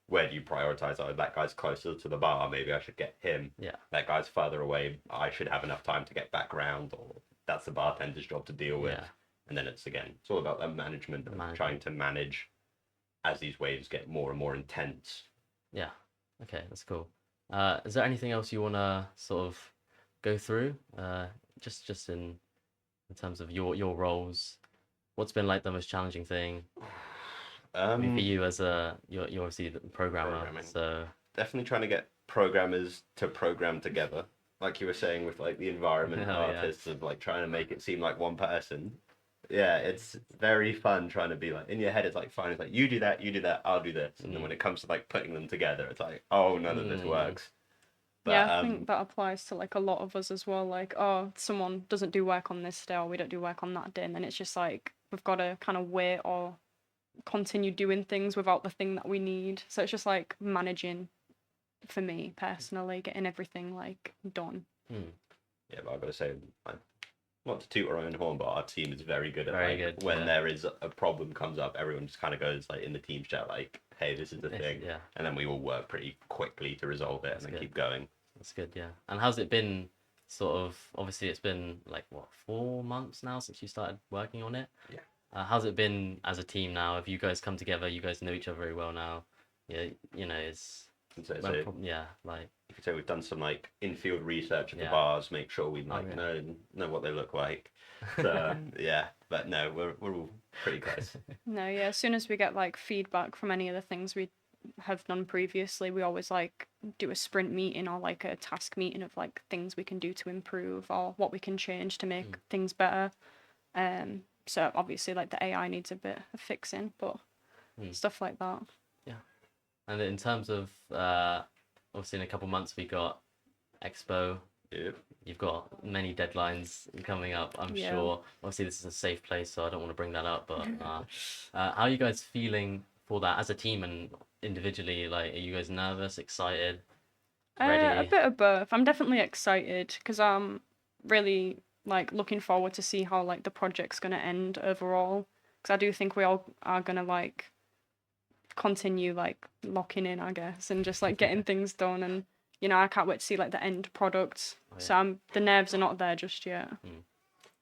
where do you prioritize? Oh, that guy's closer to the bar, maybe I should get him. Yeah. That guy's further away, I should have enough time to get back round, or that's the bartender's job to deal with. And then it's all about that management, trying to manage as these waves get more and more intense. Yeah. Okay, that's cool. Is there anything else you want to sort of go through? Just in terms of your roles, what's been like the most challenging thing? I mean, for you as you're obviously the programming. So definitely trying to get programmers to program together, like you were saying with like the environment artists of like trying to make it seem like one person. Yeah, it's very fun trying to be like, in your head it's like fine, it's like you do that, I'll do this, and then when it comes to like putting them together, it's like, oh, none of this works. But, yeah, I think that applies to like a lot of us as well. Like, oh, someone doesn't do work on this day, or we don't do work on that day, and then it's just like we've got to kind of wait or continue doing things without the thing that we need. So it's just like managing, for me personally, getting everything like done. Yeah, but I've got to say, not to toot our own horn, but our team is very good at when there is a problem comes up, everyone just kind of goes like in the team chat like, hey, this is the thing, and then we all work pretty quickly to resolve it. That's and then keep going. That's good. Yeah. And how's it been? Sort of, obviously it's been like what, 4 months now since you started working on it. Yeah. How's it been as a team now? Have you guys come together? You guys know each other very well now. Yeah, you know, like you could say we've done some like in-field research of the bars, make sure we like know what they look like. So but no, we're all pretty close. No, as soon as we get like feedback from any of the things we have done previously, we always like do a sprint meeting or like a task meeting of like things we can do to improve or what we can change to make things better. So obviously like the AI needs a bit of fixing, but stuff like that. And in terms of, obviously in a couple months we got Expo. Yep. You've got many deadlines coming up, I'm sure. Obviously this is a safe place, so I don't want to bring that up, but how are you guys feeling for that as a team and individually? Like, are you guys nervous, excited, ready? A bit of both. I'm definitely excited because I'm really like looking forward to see how like the project's going to end overall, because I do think we all are going to like continue like locking in, I guess, and just like getting things done, and you know, I can't wait to see like the end product. So the nerves are not there just yet.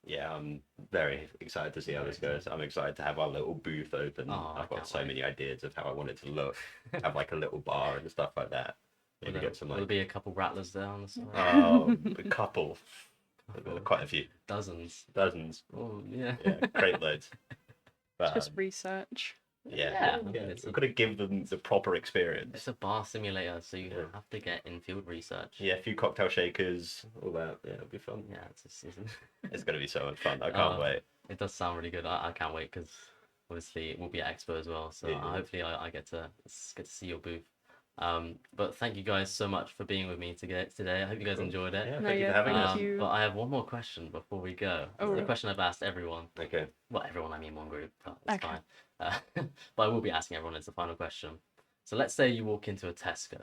Yeah, I'm very excited to see how this goes. I'm excited to have our little booth open. I've got so many ideas of how I want it to look. Have like a little bar and stuff like that. Maybe get some like... There'll be a couple rattlers there on the side. Oh, a couple. Quite a few. Dozens. Oh, yeah. Crate loads. But, it's just research. Yeah. We've got to give them the proper experience. It's a bar simulator, so you have to get in-field research. Yeah, a few cocktail shakers, all that. Yeah, it'll be fun. Yeah, it's going to be so much fun. I can't wait. It does sound really good. I can't wait because obviously it will be at Expo as well. So hopefully I get to see your booth. But thank you guys so much for being with me today. I hope you guys enjoyed it. Yeah, thank you for having us. But I have one more question before we go. The question I've asked everyone. Okay. Well, everyone, I mean one group, but it's fine. But I will be asking everyone as the final question. So let's say you walk into a Tesco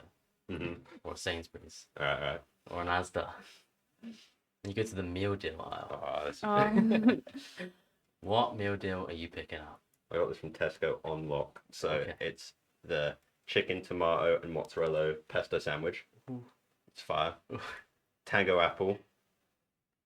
or a Sainsbury's or an Asda, and you go to the meal deal aisle. What meal deal are you picking up? I got this from Tesco on lock. So it's the chicken, tomato, and mozzarella pesto sandwich. It's fire. Tango apple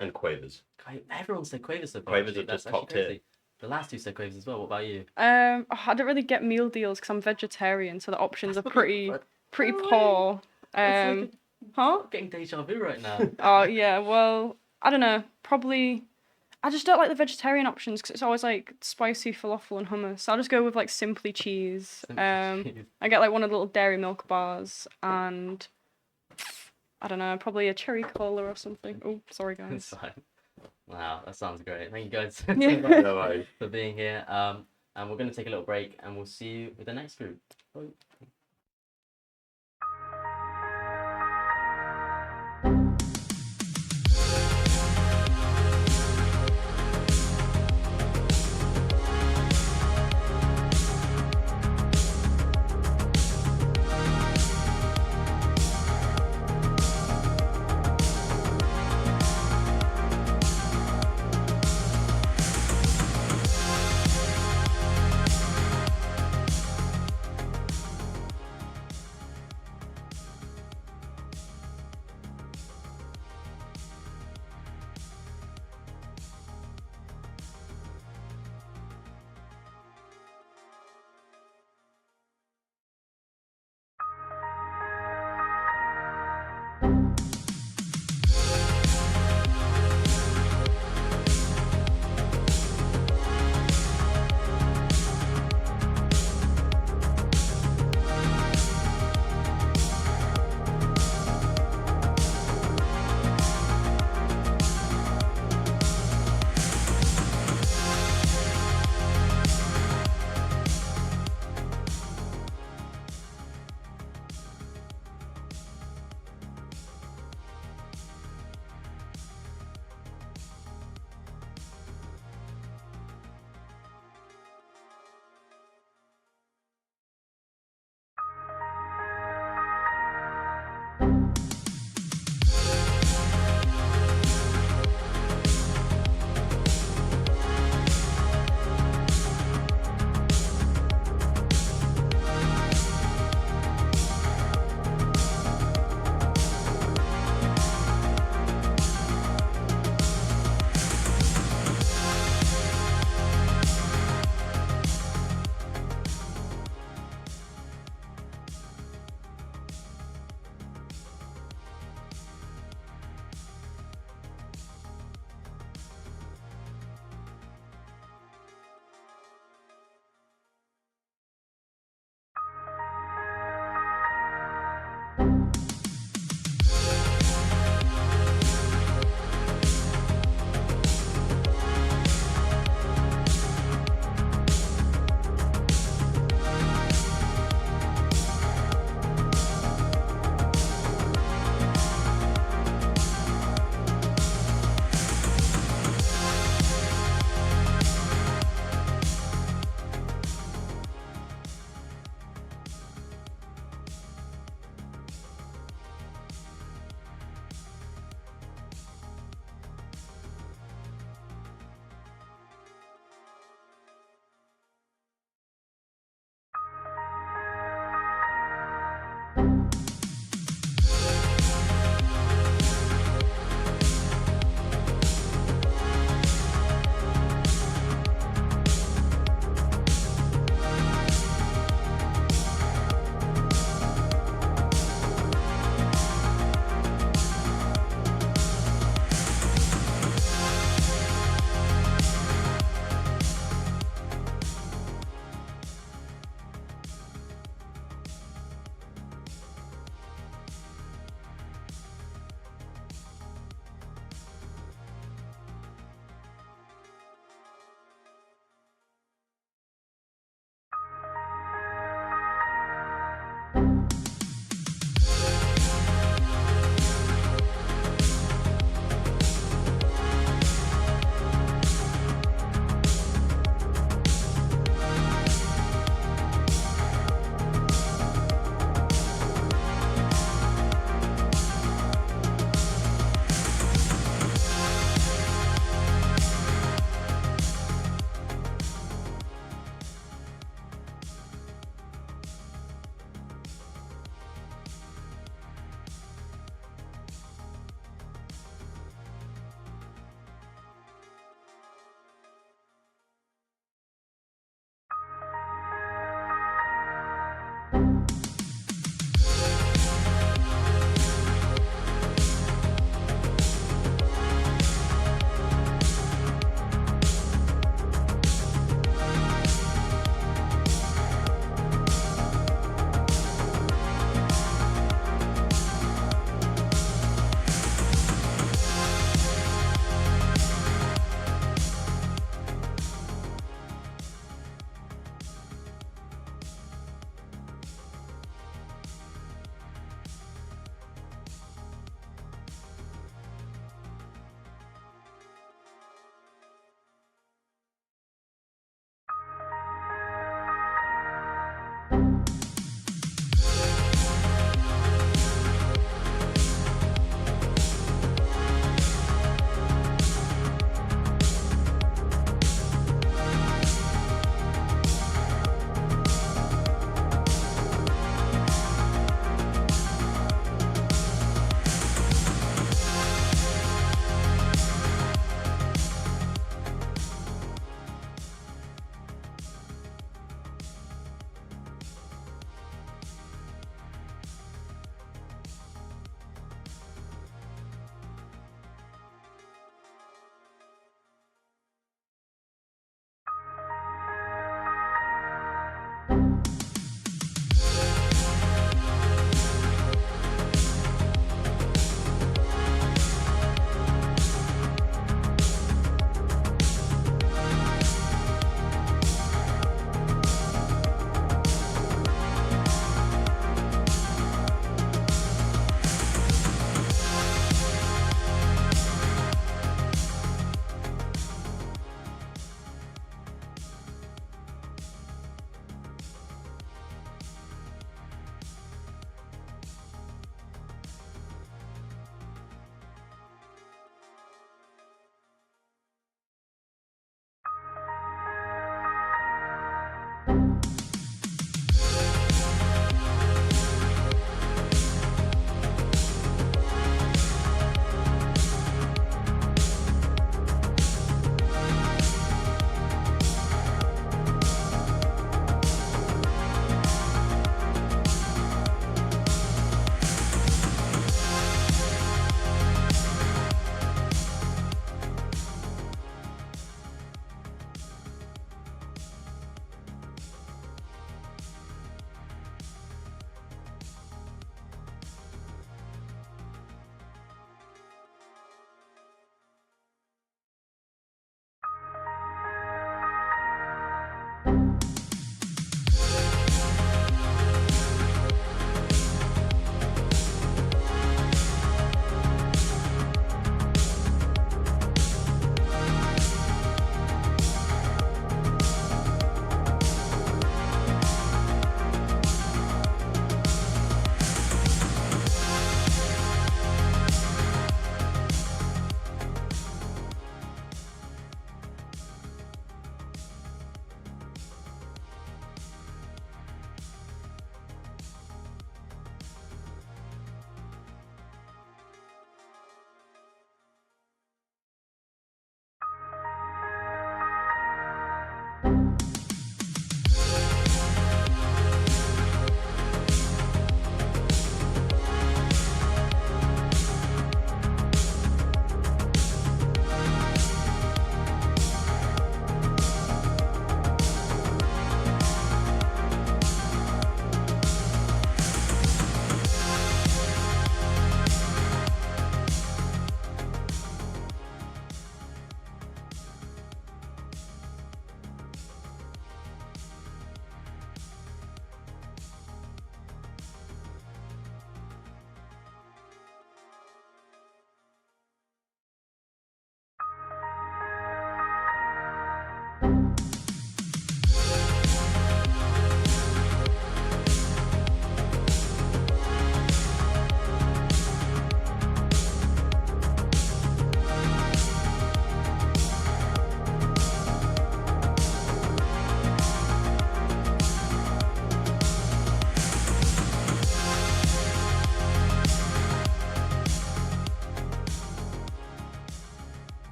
and quavers. Everyone said quavers so far. Quavers are just top tier. The last two said quavers as well. What about you? I don't really get meal deals because I'm vegetarian, so the options are pretty poor. Getting deja vu right now. Oh yeah, well, I don't know. Probably, I just don't like the vegetarian options because it's always like spicy falafel and hummus. So I'll just go with like simply cheese. I get like one of the little dairy milk bars and I don't know, probably a cherry cola or something. Oh, sorry guys. It's fine. Wow, that sounds great. Thank you guys for being here. And we're going to take a little break and we'll see you with the next group. Bye.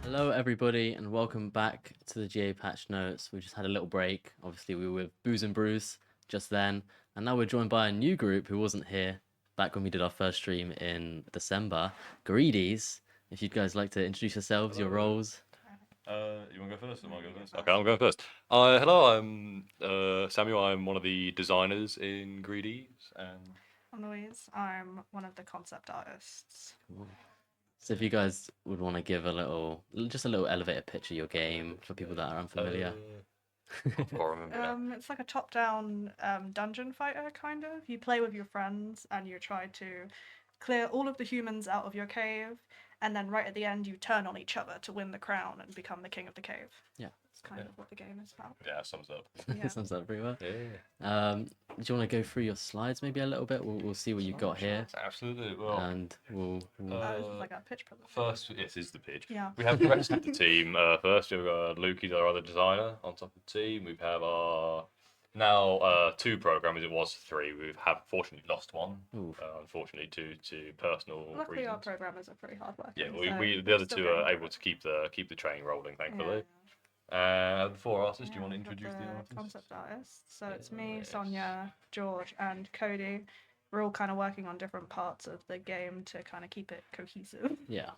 Hello, everybody, and welcome back to the GA Patch Notes. We just had a little break. Obviously, we were with Booze and Bruce just then, and now we're joined by a new group who wasn't here back when we did our first stream in December. Greedies. If you guys like to introduce yourselves, your roles. You want to go first? Or am I going first? Okay, I'm going first. Hello, I'm Samuel. I'm one of the designers in Greedies, and I'm Louise. I'm one of the concept artists. Cool. So if you guys would want to give just a little elevator pitch of your game for people that are unfamiliar. I can't remember. It's like a top-down dungeon fighter, kind of. You play with your friends and you try to clear all of the humans out of your cave, and then right at the end you turn on each other to win the crown and become the king of the cave. Yeah. That's kind of what the game is about. Yeah, sums up. Yeah. Sums up pretty well. Yeah. Do you want to go through your slides maybe a little bit? We'll see what you got here. Absolutely. Well, And we'll This is like a pitch presentation. first, yes, is the pitch. Yeah. We have the rest of the team. First, we've got Luke, he's our other designer on top of the team. We have our now 2 programmers. It was 3. We've fortunately lost one. Unfortunately, due to personal Luckily, reasons. our programmers are pretty hard working. Yeah, so the other still 2 getting are through able it. to keep the train rolling, thankfully. Yeah. The 4 artists. Do you Yeah, want to we've got introduce the artists? concept artists? So it's me, Yes. Sonia, George, and Cody. We're all kind of working on different parts of the game to kind of keep it cohesive. yeah.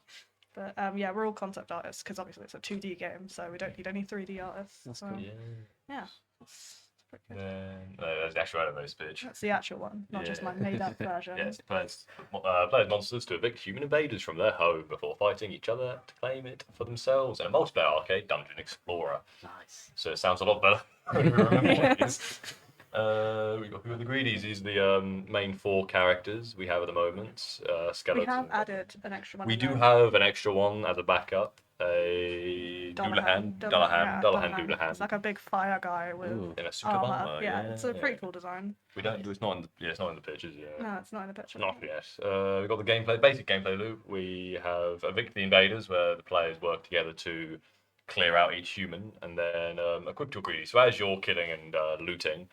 But yeah, we're all concept artists because obviously it's a 2D game, so we don't need any 3D artists. That's so, cool. Yeah. Yeah, it's Then there's the actual anime speech. That's the actual one, not just my made-up version. Yes, players monsters to evict human invaders from their home before fighting each other to claim it for themselves in a multiplayer arcade dungeon explorer. Nice. So it sounds a lot better. We got who are the greedies? These are the main 4 characters we have at the moment. Skeleton. We have added an extra one. We do have an extra one as a backup. A Dullahan. It's like a big fire guy with in a suit of armor. armor. Yeah, it's a pretty cool design. We don't. It's not in the. Yeah, it's not in the pictures. Yeah. No, it's not in the picture. Not yet. We've got the gameplay, basic gameplay loop. We have evict the invaders, where the players work together to clear out each human, and then equip your greedy. So as you're killing and looting,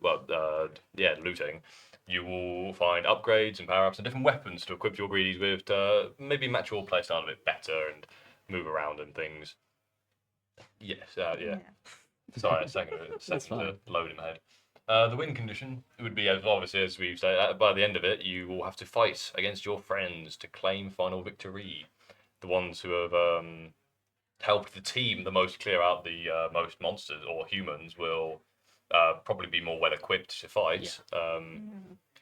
looting, you will find upgrades and power-ups and different weapons to equip your greedies with to maybe match your playstyle a bit better and move around and things. Yes, yeah. Sorry, a second to load in my head. The win condition would be, as obviously as we've said, by the end of it, you will have to fight against your friends to claim final victory. The ones who have helped the team the most clear out the most monsters or humans will probably be more well equipped to fight.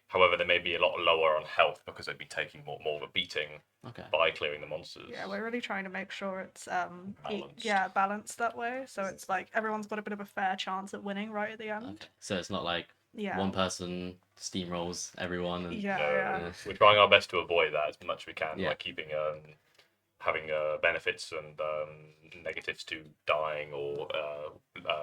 However, they may be a lot lower on health because they've been taking more of a beating by clearing the monsters. Yeah, we're really trying to make sure it's balanced. balanced that way. So it's like everyone's got a bit of a fair chance at winning right at the end. Okay. So it's not like one person steamrolls everyone. And... We're trying our best to avoid that as much as we can, Yeah. like keeping having benefits and negatives to dying or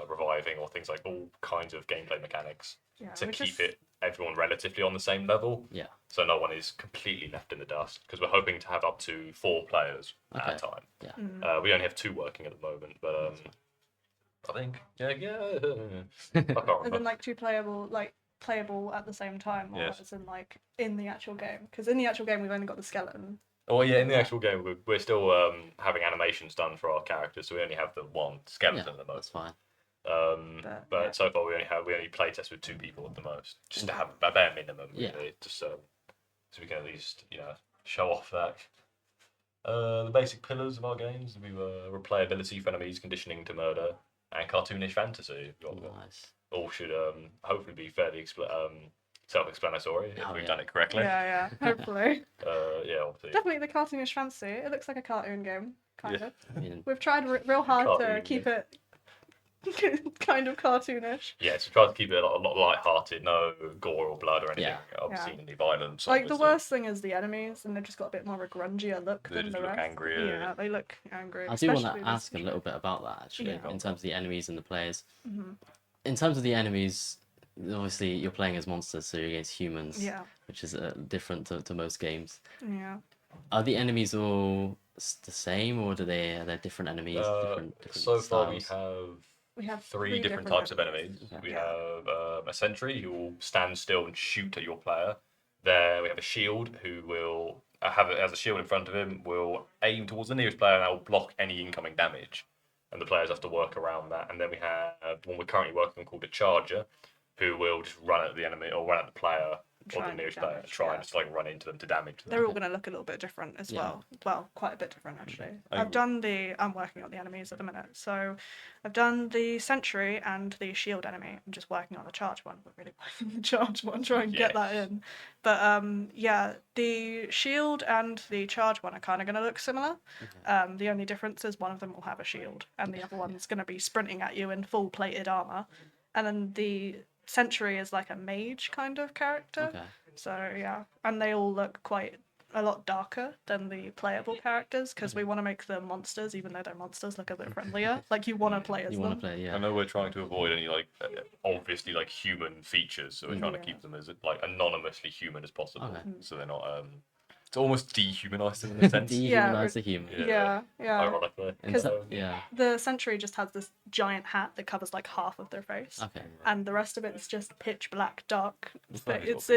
reviving or things like all kinds of gameplay mechanics to keep everyone relatively on the same level. Yeah. So no one is completely left in the dust because we're hoping to have up to 4 players at a time. Yeah. We only have 2 working at the moment, but I think I can't remember. As in like 2 playable at the same time, or as in like in the actual game? Because in the actual game we've only got the skeleton. Oh yeah, in the actual game we're still having animations done for our characters, so we only have the one skeleton at the moment. That's fine. But so far we only play test with 2 people at the most, just to have a bare minimum, really, just so we can at least show off that. The basic pillars of our games: we were replayability for enemies, conditioning to murder, and cartoonish fantasy. Nice. All should hopefully be fairly self-explanatory if we've done it correctly. Yeah, hopefully. Obviously. Definitely the cartoonish fantasy. It looks like a cartoon game, kind of. I mean, We've tried real hard to keep it kind of cartoonish. Yes, we tried to keep it a lot light-hearted, no gore or blood or anything obscenely violent. Like the worst thing is the enemies, and they've just got a bit more of a grungier look than the rest. Angrier. Yeah, they look angry. I do want to ask a little bit about that actually, in terms of the enemies and the players. In terms of the enemies, obviously you're playing as monsters, so you're against humans, which is different to most games. Yeah. Are the enemies all the same, or are there different enemies? Different so far styles? we have 3 different types of enemies. Okay. We have a sentry who will stand still and shoot at your player. There we have a shield who will has a shield in front of him, will aim towards the nearest player and that will block any incoming damage. And the players have to work around that. And then we have one we're currently working on called a charger, who will just run at the enemy or run at the player or the nearest player, try and just like run into them to damage them. They're all going to look a little bit different as well. Well, quite a bit different actually. I'm working on the enemies at the minute. So I've done the sentry and the shield enemy. I'm just working on the charge one, but really working on the charge one, try and get that in. But the shield and the charge one are kind of going to look similar. The only difference is one of them will have a shield and the other one's going to be sprinting at you in full plated armor. And then the sentry is like a mage kind of character. Okay. So yeah, and they all look quite a lot darker than the playable characters because we want to make the monsters, even though they're monsters, look a bit friendlier. Like you want to play as them. You want to play, yeah. I know we're trying to avoid any obviously human features, so we're trying to keep them as anonymously human as possible, so they're not. It's almost dehumanized in a sense. Dehumanize the human. Yeah. Ironically. The sentry just has this giant hat that covers like half of their face. Okay. And the rest of it is just pitch black, dark. It does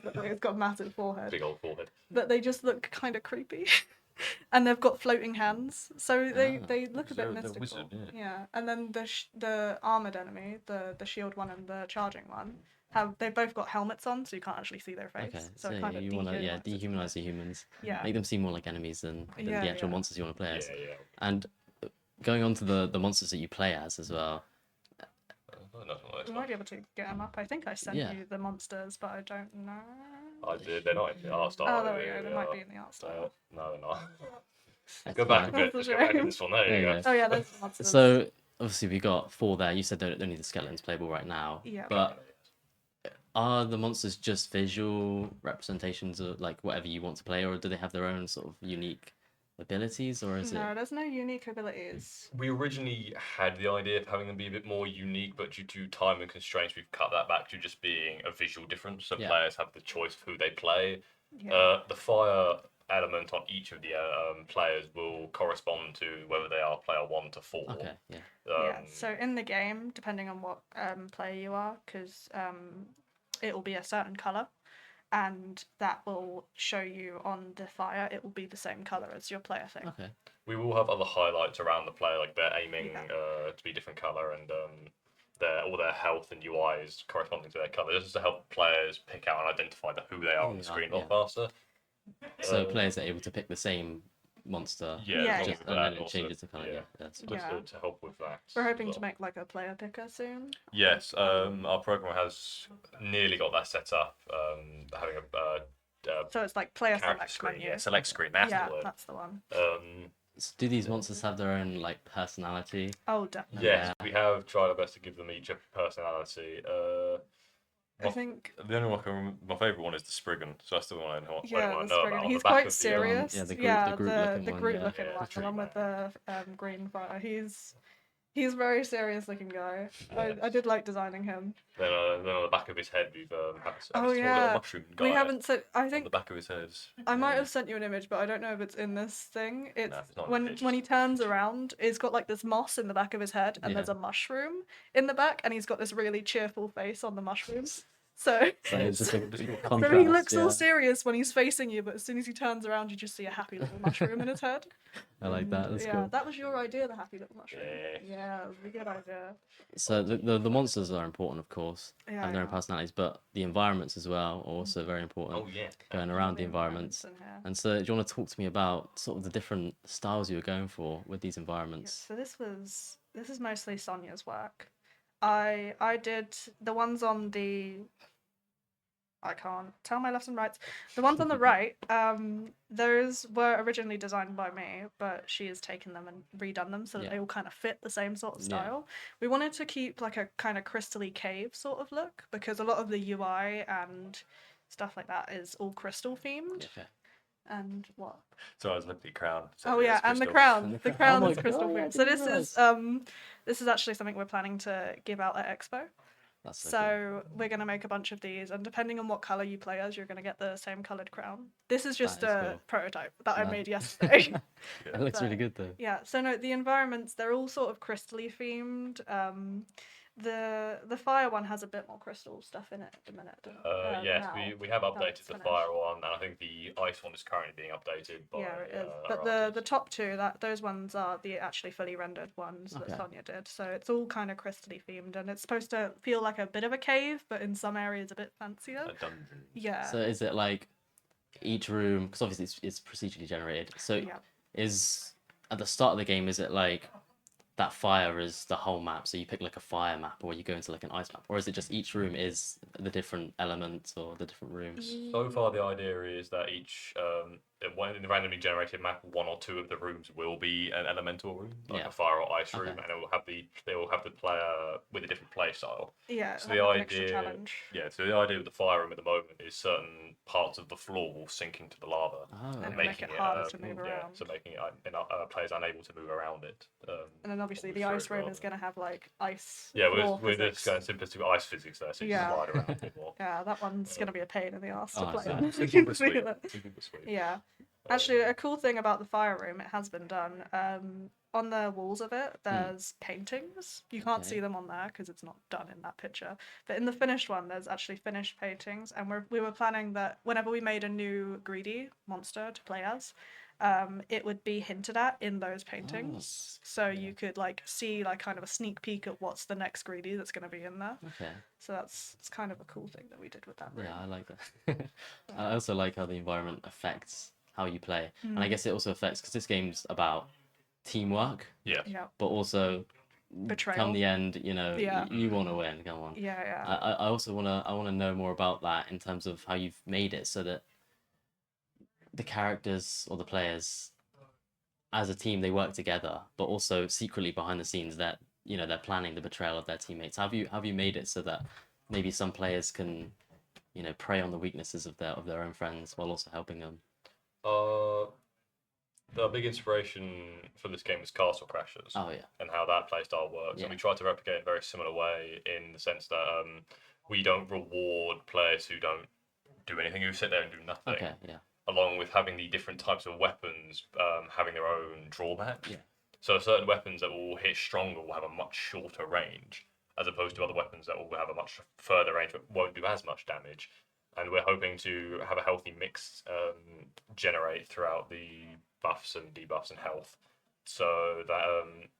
look like it's got a massive forehead. Big old forehead. But they just look kind of creepy. And they've got floating hands, so they look a bit mystical. Wizard, yeah. And then the armored enemy, the shield one and the charging one, they've both got helmets on, so you can't actually see their face. Okay, so you want to dehumanize the humans. Yeah. Make them seem more like enemies than the actual monsters you want to play as. Yeah. And going on to the monsters that you play as well, We might be able to get them up. I think I sent you the monsters, but I don't know. I did. They're not in the art style. Oh, there we go. They might be in the art style. No, they're not. That's Go back a fine. bit. Go back in this one. There you go. Oh yeah, there's the monsters. So obviously we got 4 there. You said that only the skeletons playable right now. Yeah. But are the monsters just visual representations of like whatever you want to play, or do they have their own sort of unique abilities, or is No, there's no unique abilities. We originally had the idea of having them be a bit more unique, but due to time and constraints, we've cut that back to just being a visual difference. So players have the choice of who they play. Yeah. The fire element on each of the players will correspond to whether they are player 1 to 4. Okay, yeah. Yeah. So in the game, depending on what player you are, because it will be a certain color, and that will show you on the fire. It will be the same color as your player thing. Okay. We will have other highlights around the player, like they're aiming to be different color, and all their health and UI is corresponding to their color, just to help players pick out and identify who they are on the screen a lot faster. So players are able to pick the same monster, Yeah. and then it changes the color. Yeah, that's Just to help with that. We're hoping to make like a player picker soon. Yes, our program has nearly got that set up. Having a So it's like player character select screen. menu. Yeah, select screen. That's Yeah, the word. that's the one. Do these monsters have their own like personality? Oh, definitely. Yes, we have tried our best to give them each a personality. I think. The only one I can remember, my favourite one is the Spriggan, so that's the one I know, Yeah, I the know Spriggan. about. On He's the back quite of serious. the The Groot-looking Groot-looking yeah. one, The the one with the green fire. He's a very serious looking guy. I did like designing him. Then on the back of his head, we've had this Oh, small yeah. little mushroom guy We haven't said. I on think the back of his head. I might have sent you an image, but I don't know if it's in this thing. It's No, it's not when imaged. when he turns around, he's got like this moss in the back of his head, and there's a mushroom in the back, and he's got this really cheerful face on the mushrooms. So, So it's just a so contrast, he looks all yeah. serious when he's facing you, but as soon as he turns around, you just see a happy little mushroom in his head. I like that. That's Yeah, cool. that was your idea, the happy little mushroom. Yeah. Yeah, it was a good idea. So the monsters are important, of course, Yeah, have their own yeah. personalities, but the environments as well are also very important. Oh yeah. Going around the environments. in here. And so, do you want to talk to me about sort of the different styles you were going for with these Yeah, environments? so this is mostly Sonia's work. I did the ones on the. I can't tell my lefts and rights. The ones on the right, those were originally designed by me, but she has taken them and redone them so that they all kind of fit the same sort of style. We wanted to keep like a kind of crystally cave sort of look, because a lot of the UI and stuff like that is all crystal themed. Okay. And what? So I was looking at crown. So Oh yeah, and the crown. The Oh crown my is crystal God, I themed. So didn't this is actually something we're planning to give out at Expo. That's so So we're going to make a bunch of these, and depending on what color you play as, you're going to get the same colored crown. This is just That is a cool. prototype that I No. made yesterday. cool. It looks really good though. Yeah, so no, the environments, they're all sort of crystally themed. The fire one has a bit more crystal stuff in it at the minute. Yes, now. we have it's updated the finished. fire one, and I think the ice one is currently being updated. By, Yeah, it is. our But artists. the top two, those ones are the actually fully rendered ones that Okay. Sonia did. So it's all kind of crystally themed, and it's supposed to feel like a bit of a cave, but in some areas a bit fancier. A dungeon. Yeah. So is it like each room? Because obviously it's procedurally generated. So Yeah. is at the start of the game, is it like that fire is the whole map? So you pick like a fire map, or you go into like an ice map, or is it just each room is the different elements or the different rooms? So far, the idea is that each in the randomly generated map, one or two of the rooms will be an elemental room, like Yeah. a fire or ice room, Okay. and they will have the player with a different play style. Yeah. So like the a mixture idea, challenge. yeah. So the idea with the fire room at the moment is certain parts of the floor will sink into the lava, Oh, And okay. make it harder to move around. So making players unable to move around it. And then obviously the Sorry, ice room rather. is going to have like ice. Yeah, floor we're physics. just going simplistic ice physics there, so you Yeah. can slide around a bit more. Yeah, that one's going to be a pain in the ass to Oh, play so on. Simple but You sweet. feel it. Simple but sweet. Yeah. Actually, a cool thing about the fire room, it has been done. On the walls of it, there's paintings. You can't Okay. see them on there because it's not done in that picture. But in the finished one, there's actually finished paintings, and we were planning that whenever we made a new greedy monster to play as, it would be hinted at in those paintings. So you could like see like kind of a sneak peek at what's the next greedy that's going to be in there. Okay. So it's kind of a cool thing that we did with that room. Yeah, I like that. I also like how the environment affects how you play, and I guess it also affects because this game's about teamwork, Yeah. Yeah. but also betrayal. come the end, Yeah. you want to win. Come on. Yeah. I also wanna know more about that in terms of how you've made it so that the characters or the players as a team they work together, but also secretly behind the scenes that they're planning the betrayal of their teammates. Have you made it so that maybe some players can prey on the weaknesses of their own friends while also helping them? The big inspiration for this game is Castle Crashers. Oh yeah. And how that playstyle works, and we try to replicate in a very similar way in the sense that we don't reward players who don't do anything, who sit there and do nothing. Okay. Yeah. Along with having the different types of weapons having their own drawbacks. Yeah. So certain weapons that will hit stronger will have a much shorter range, as opposed to other weapons that will have a much further range but won't do as much damage. And we're hoping to have a healthy mix generate throughout the buffs and debuffs and health, so that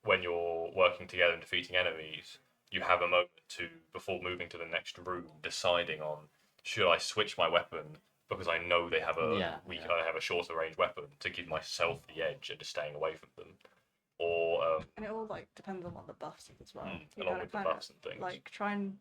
when you're working together and defeating enemies, you have a moment to, before moving to the next room, deciding on, should I switch my weapon because I know they have I have a shorter range weapon, to give myself the edge and just staying away from them, or and it all like depends on what the buffs are as well. along with the buffs and things. Like try and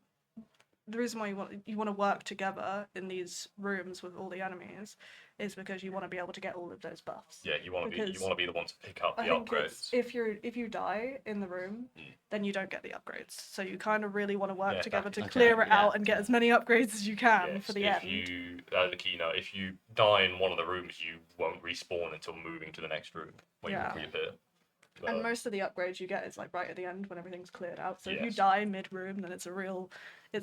the reason why you want to work together in these rooms with all the enemies is because you want to be able to get all of those buffs. Yeah, you want to be the one to pick up the I think upgrades. if you die in the room, then you don't get the upgrades. So you kind of really want to work together to clear it out and get as many upgrades as you can for the end. The keynote, if you die in one of the rooms, you won't respawn until moving to the next room when you reappear. And most of the upgrades you get is like right at the end when everything's cleared out. So if you die mid-room, then it's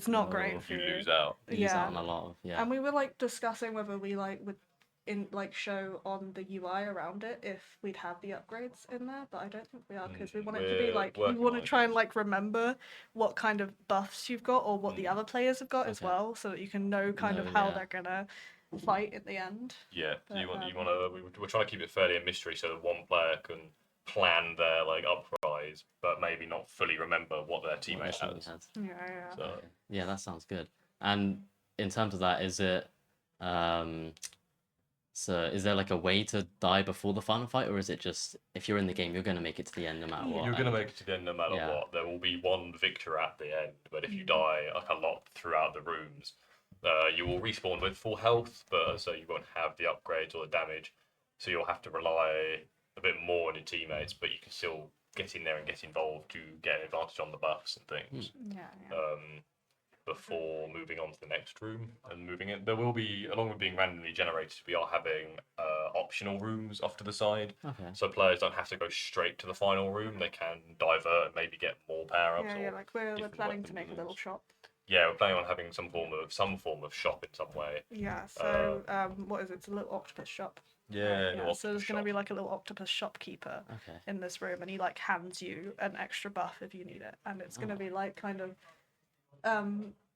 not great for you. You lose out. You lose out on a lot of, And we were like discussing whether we would show on the UI around it if we'd have the upgrades in there, but I don't think we are, because we want it to be like, you want to try and like remember what kind of buffs you've got or what the other players have got as well, so that you can know kind of how they're gonna fight at the end. Yeah, but, we're trying to keep it fairly a mystery so that one player can plan their like uprise, but maybe not fully remember what their teammate has. Yeah, that sounds good. And in terms of that, is it so is there like a way to die before the final fight, or is it just if you're in the game you're going to make it to the end no matter what? You're going to make it to the end no matter what. There will be one victor at the end, but if you die like a lot throughout the rooms, you will respawn with full health, but so you won't have the upgrades or the damage, so you'll have to rely a bit more on your teammates, but you can still get in there and get involved to get an advantage on the buffs and things. Before moving on to the next room and moving in, there will be, along with being randomly generated, we are having optional rooms off to the side. So players don't have to go straight to the final room. They can divert and maybe get more power ups. Like we're planning to make a little shop. Yeah, we're planning on having some form of shop in some way. Yeah. So what is it? It's a little octopus shop. Yeah. So there's going to be like a little octopus shopkeeper in this room, and he like hands you an extra buff if you need it, and it's going to be like kind of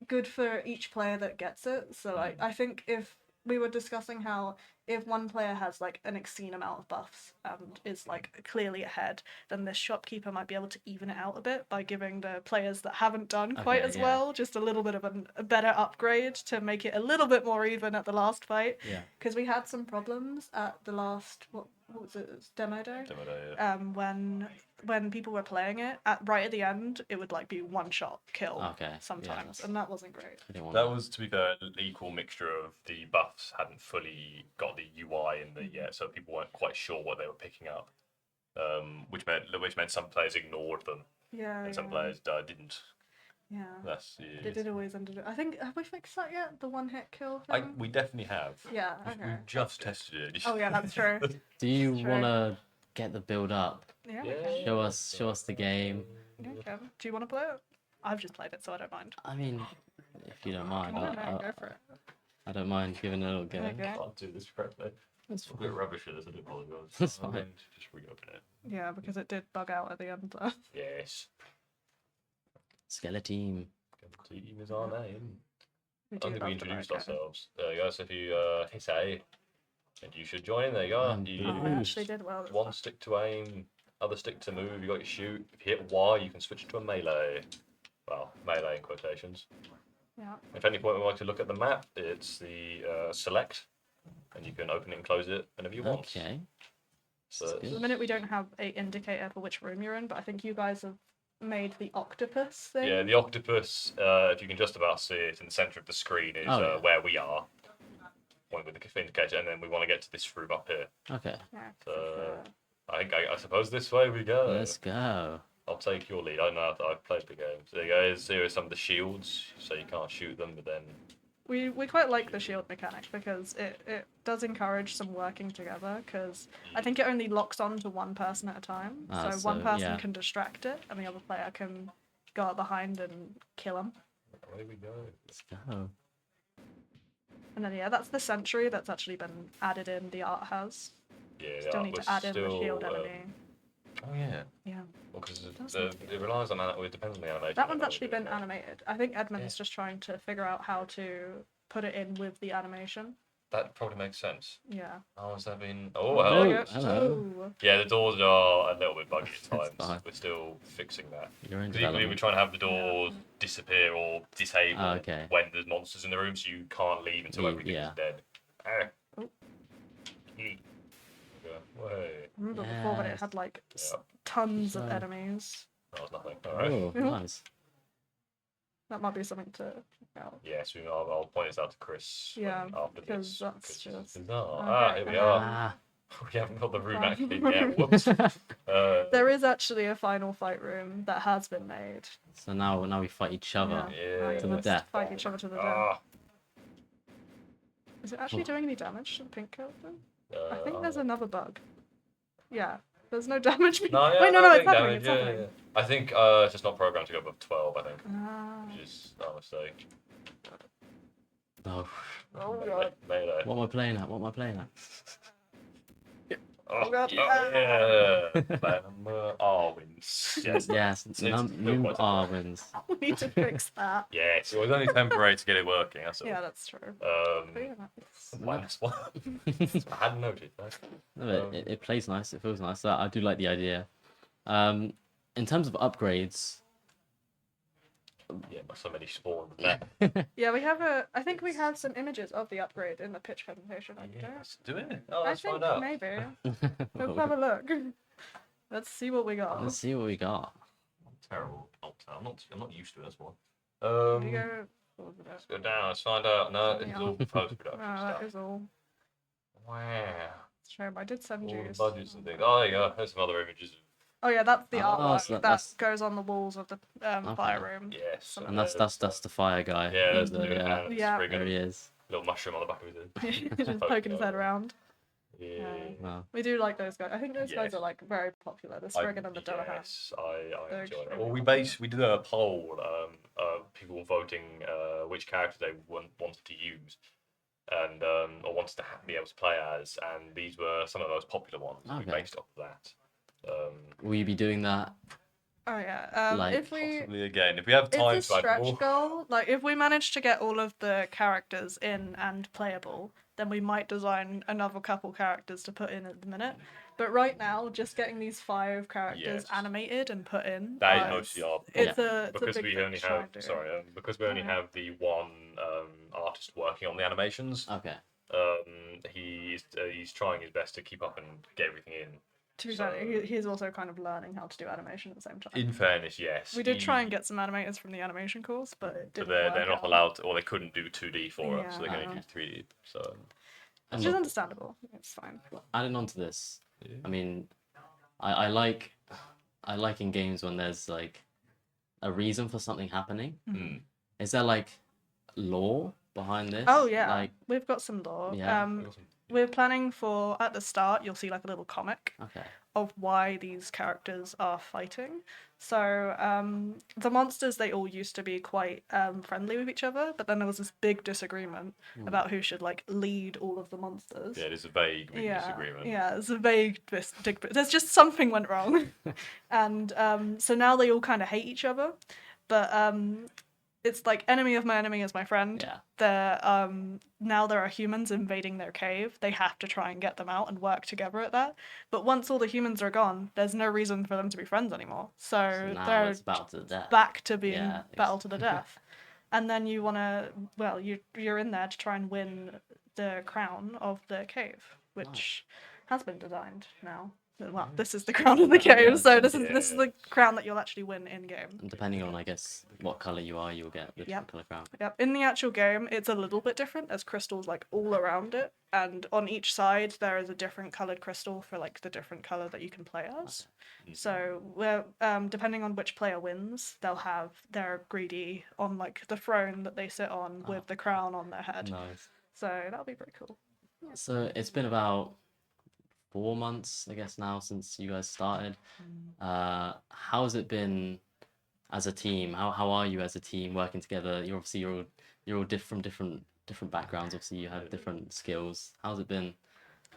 good for each player that gets it. So like I think if we were discussing how if one player has like an obscene amount of buffs and is like clearly ahead, then this shopkeeper might be able to even it out a bit by giving the players that haven't done quite as well just a little bit of a better upgrade to make it a little bit more even at the last fight. Because we had some problems at the last what was it? It was demo day. When people were playing it right at the end, it would like be one shot kill sometimes, and that wasn't great. That was, to be fair, an equal mixture of the buffs hadn't fully got the UI in there yet, so people weren't quite sure what they were picking up, which meant some players ignored them, and some players didn't. They did always under. I think, have we fixed that yet? The one hit kill thing? We definitely have. Yeah. Okay. We just tested it. Oh yeah, that's true. Do you want to get the build up? Yeah. Show us the game. Yeah, Kevin. Do you want to play it? I've just played it, so I don't mind. I mean, if you don't mind, Go for it. I don't mind giving it a little go. Okay. I can't do this correctly. That's a bit rubbish at this, I do apologise. That's fine. Just reopen it. Yeah, because it did bug out at the end though. Yes. Skeleteam. Skeleteam is our name. We I don't think we love the introduced logo. ourselves. There you go. So if you hit A, and you should join in. There you go. I actually did well. This One stick to aim, other stick to move. You got your shoot. If you hit Y, you can switch to a melee. Well, melee in quotations. Yeah. If at any point we like to look at the map, it's the select, and you can open it and close it whenever you want. Okay. So At the minute we don't have a indicator for which room you're in, but I think you guys have made the octopus thing. Yeah, the octopus, if you can just about see it in the centre of the screen, is where we are. Point with the indicator, and then we want to get to this room up here. Okay. Yeah, So, I suppose this way we go. Let's go. I'll take your lead. I know I've played the game. So there you go. Here are some of the shields, so you can't shoot them, but then... We quite like the shield mechanic because it does encourage some working together, because I think it only locks on to one person at a time. So one person can distract it, and the other player can go up behind and kill him. Away we go. Let's go. And then, yeah, that's the sentry that's actually been added in, the art has. Yeah, Still need to add in the shield enemy. Oh, yeah. Yeah. Well, because it relies on... it depends on the animation. That one's actually been animated. I think Edmund's just trying to figure out how to put it in with the animation. That probably makes sense. Yeah. Oh, has that been... Oh, hello. Hello. Yeah, the doors are a little bit buggy at Fine. times. We're still fixing that. You're in Because equally, we're development. trying to have the doors disappear or disable Okay. when there's monsters in the room, so you can't leave until everything is dead. Ah. Oh. Way. Remember before when it had like tons of enemies? That was nothing. Alright. Oh, nice. That might be something to check out. Yes, I'll point this out to Chris after because this. that's It's just... bizarre. Here we are. Ah, We haven't got the room actually yet. Whoops. There is actually a final fight room that has been made. so now we fight each other. Now you To the must death. Fight each other to the death. Ah. Is it actually doing any damage to the pink character? I think there's another bug. Yeah, there's no damage. No, yeah, Wait, no, it's happening. damage, It's yeah, happening. yeah. I think it's just not programmed to go above 12, I think. Which is a mistake. Oh, Oh god. Melee. what am I playing at? What am I playing at? Oh, God. yeah. Arwins. Yes. Yes, new quite Arwins. We need to fix that. Yes, it was only temporary to get it working, that's all. Yeah, that's true. Um, But yeah, it's... minus one. I hadn't noticed that. No, it plays nice. It feels nice. I do like the idea. In terms of upgrades, Yeah, so many spawned there. Yeah, we have I think we have some images of the upgrade in the pitch presentation. Let's do it. Oh, I let's think find out. maybe. Let's have a look. Let's see what we got. let's see what we got. Terrible. I'm not used to this one. Do you go... Let's go down. Let's find out. No, it's all post production No, stuff. that is all. Wow. It's a shame. I did send All you. the budgets and things. Oh, there you go. There's some other images. Oh yeah, that's the artwork so that that's- goes on the walls of the fire room. Yes. And that's the fire guy. Yeah, There's that's the, Yeah. there he is. Little mushroom on the back of his head. Just poking his head around. Yeah. Wow. We do like those guys. I think those guys Yes. are like very popular. The Spriggan and the Donahan. Yes, I They're enjoy that. extremely Well, we did a poll, people voting which character they wanted to use, and or wanted to be able to play as, and these were some of the most popular ones. We Okay. based off of that. Will you be doing that? Oh yeah. Like, if we Possibly again, if we have time it's a to add stretch more. goal. Like if we manage to get all of the characters in and playable, then we might design another couple characters to put in at the minute. But right now, just getting these 5 characters Yes. animated and put in. That is is- mostly our It's a because big we thing only to try have and do. because we only have the one artist working on the animations. Okay. He's trying his best to keep up and get everything in. To be fair, he's also kind of learning how to do animation at the same time. In fairness, yes. We did try and get some animators from the animation course, but it But didn't they're work not out. allowed to, or they couldn't do 2D for us, so they can Yeah. only do 3D. So And Which is look, understandable. It's fine. adding on to this, I mean, I like in games when there's like a reason for something happening. Hmm. Is there like lore behind this? Oh yeah, Like, we've got some lore. Yeah. We're planning for at the start. You'll see like a little comic okay. of why these characters are fighting. So the monsters, they all used to be quite friendly with each other, but then there was this big disagreement about who should like lead all of the monsters. yeah, there's a vague disagreement. Yeah, it's a vague there's just something went wrong. And so now they all kind of hate each other. But it's like enemy of my enemy is my friend. Yeah. They're now there are humans invading their cave. They have to try and get them out and work together at that. But once all the humans are gone, there's no reason for them to be friends anymore. So Now they're it's battle to the death. back to being Yeah, battle to the death. And then you want to, well, you're in there to try and win the crown of the cave, which has been designed now. well, this is the crown of the game, so this is the crown that you'll actually win in game. And depending on, I guess, what color you are, you'll get the different color crown. Yep. In the actual game, it's a little bit different. There's crystals like all around it, and on each side there is a different colored crystal for like the different color that you can play as. So depending on which player wins, they'll have their greedy on like the throne that they sit on with the crown on their head. Nice. So that'll be pretty cool. So it's been about 4 months, I guess, now since you guys started. How's it been as a team? How are you as a team working together? You're all from different backgrounds. Obviously, you have different skills. How's it been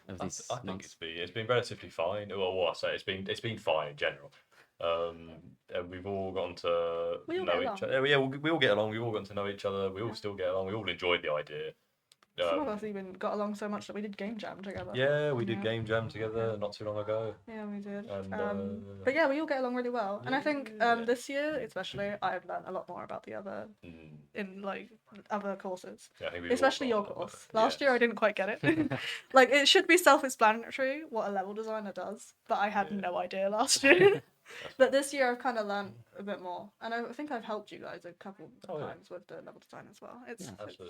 over these I think months? it's been relatively fine. Well, what I say, it's been fine in general. And we've all gotten to know each other. Yeah, we all get along. We've all gotten to know each other. We all still get along. We all enjoyed the idea. Some of us even got along so much that we did game jam together. Yeah, we did game jam together not too long ago. Yeah, we did. And, but yeah, we all get along really well. And I think this year, especially, I've learned a lot more about the other in like other courses. Yeah, I think especially your course. Last year, I didn't quite get it. Like it should be self-explanatory what a level designer does, but I had no idea last year. But this year I've kind of learned a bit more, and I think I've helped you guys a couple of times with the level design as well. Absolutely.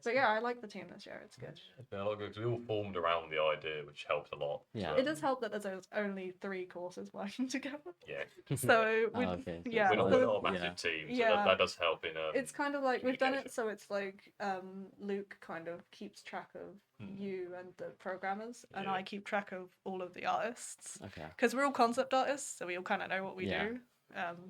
But yeah, I like the team this year. It's good. It's been a lot good because we all formed around the idea, which helped a lot. Yeah. It does help that there's only 3 courses working together. Yeah. So We're not a massive team, so that does help in. It's kind of like we've done it so it's like Luke kind of keeps track of you and the programmers, and I keep track of all of the artists. Okay. Because we're all concept artists, so we all kind of know what we do.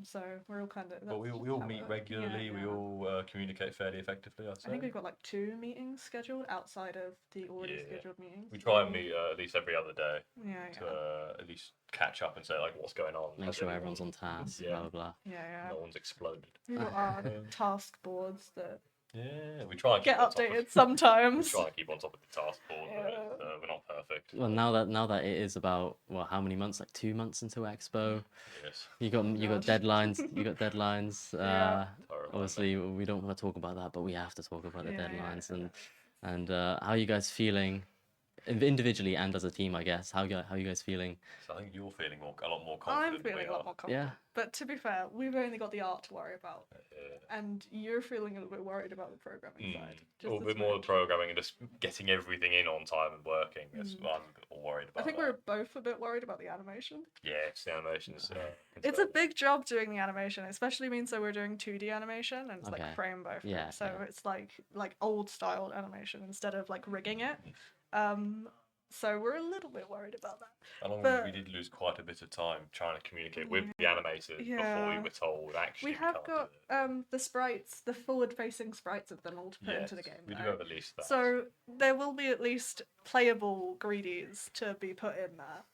So we're all kind of. But we all meet regularly. We all communicate fairly effectively. I'd say. I think we've got like 2 meetings scheduled outside of the already scheduled meetings. We try and meet at least every other day. Yeah. To at least catch up and say like what's going on. Make sure everyone's on task. Blah blah blah. Yeah. No one's exploded. We've got our task boards that. Yeah, we try and get updated sometimes. We try and keep on top of the task board. We're not perfect. Well, now that it is about how many months? Like 2 months until Expo. Yes. You got deadlines. You got deadlines. Obviously, man. we don't want to talk about that, but we have to talk about the deadlines and how are you guys feeling individually and as a team? I guess how are you guys feeling? So I think you're feeling a lot more confident. I'm feeling a lot more confident. Yeah. But to be fair, we've only got the art to worry about. And you're feeling a little bit worried about the programming side. A little bit more programming and just getting everything in on time and working. That's what I'm a bit worried about. I think we're both a bit worried about the animation. Yeah, it's the animations. It's a big job doing the animation. It especially means that we're doing 2D animation and it's like frame by frame. Yeah, so it's like old style animation instead of like rigging it. So we're a little bit worried about that. We did lose quite a bit of time trying to communicate with the animators before we were told actually. We have got the sprites, the forward-facing sprites of them all to put into the game. We do have at least that. So there will be at least playable greedies to be put in there.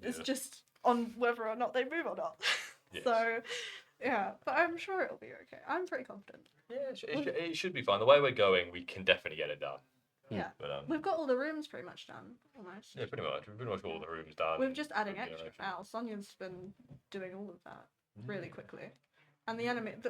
It's just on whether or not they move or not. Yes. So yeah, but I'm sure it'll be okay. I'm pretty confident. Yeah, it should be fine. The way we're going, we can definitely get it done. Yeah, but we've got all the rooms pretty much done, almost. Yeah, pretty much. We've pretty much got all the rooms done. We're just adding extra now. Sonia's been doing all of that really quickly, and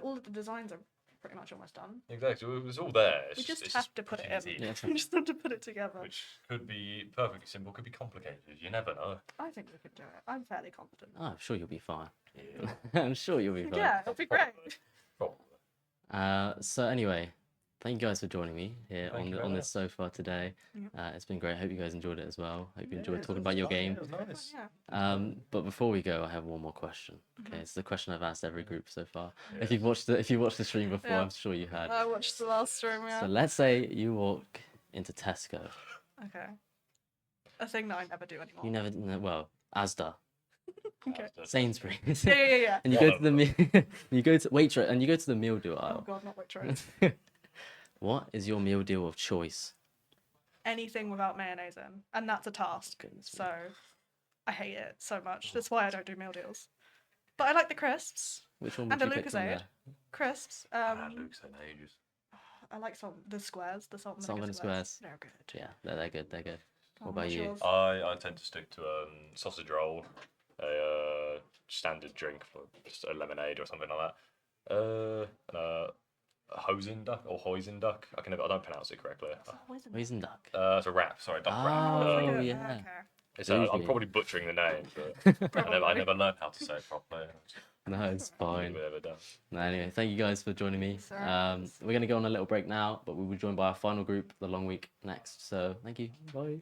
all of the designs are pretty much almost done. Exactly, it's all there. We just have to put it in. We just have to put it together. Which could be perfectly simple, could be complicated. You never know. I think we could do it. I'm fairly confident. Oh, I'm sure you'll be fine. Yeah. I'm sure you'll be fine. Yeah, it'll be great. Probably. So anyway. Thank you guys for joining me here on this sofa today. It's been great. I hope you guys enjoyed it as well. Hope you enjoyed talking about your game. It was nice. But before we go, I have one more question. Okay, it's the question I've asked every group so far. Yeah. If you watched the stream before, I'm sure you had. I watched the last stream. Yeah. So let's say you walk into Tesco. Okay. A thing that I never do anymore. You never. Well, Asda. Okay. Sainsbury's. Yeah. And you go to the you go to Waitrose and you go to the meal deal aisle. Oh God, not Waitrose. What is your meal deal of choice? Anything without mayonnaise in, and that's a task. So I hate it so much. That's why I don't do meal deals. But I like the crisps. Which one would you pick from there? Crisps. Lucozade ages. I like the squares, the salt and vinegar squares. They're good. Yeah, they're good. They're good. What about you? I tend to stick to sausage roll, a standard drink, just a lemonade or something like that. Hoisenduck or Hoisenduck. I don't pronounce it correctly. Hoisenduck. It's a wrap. Sorry, duck wrap. Oh yeah. I'm probably butchering the name, but I never learned how to say it properly. No, it's fine. Never done. No, anyway, thank you guys for joining me. We're going to go on a little break now, but we will be joined by our final group, the Long Week, next. So thank you. Bye.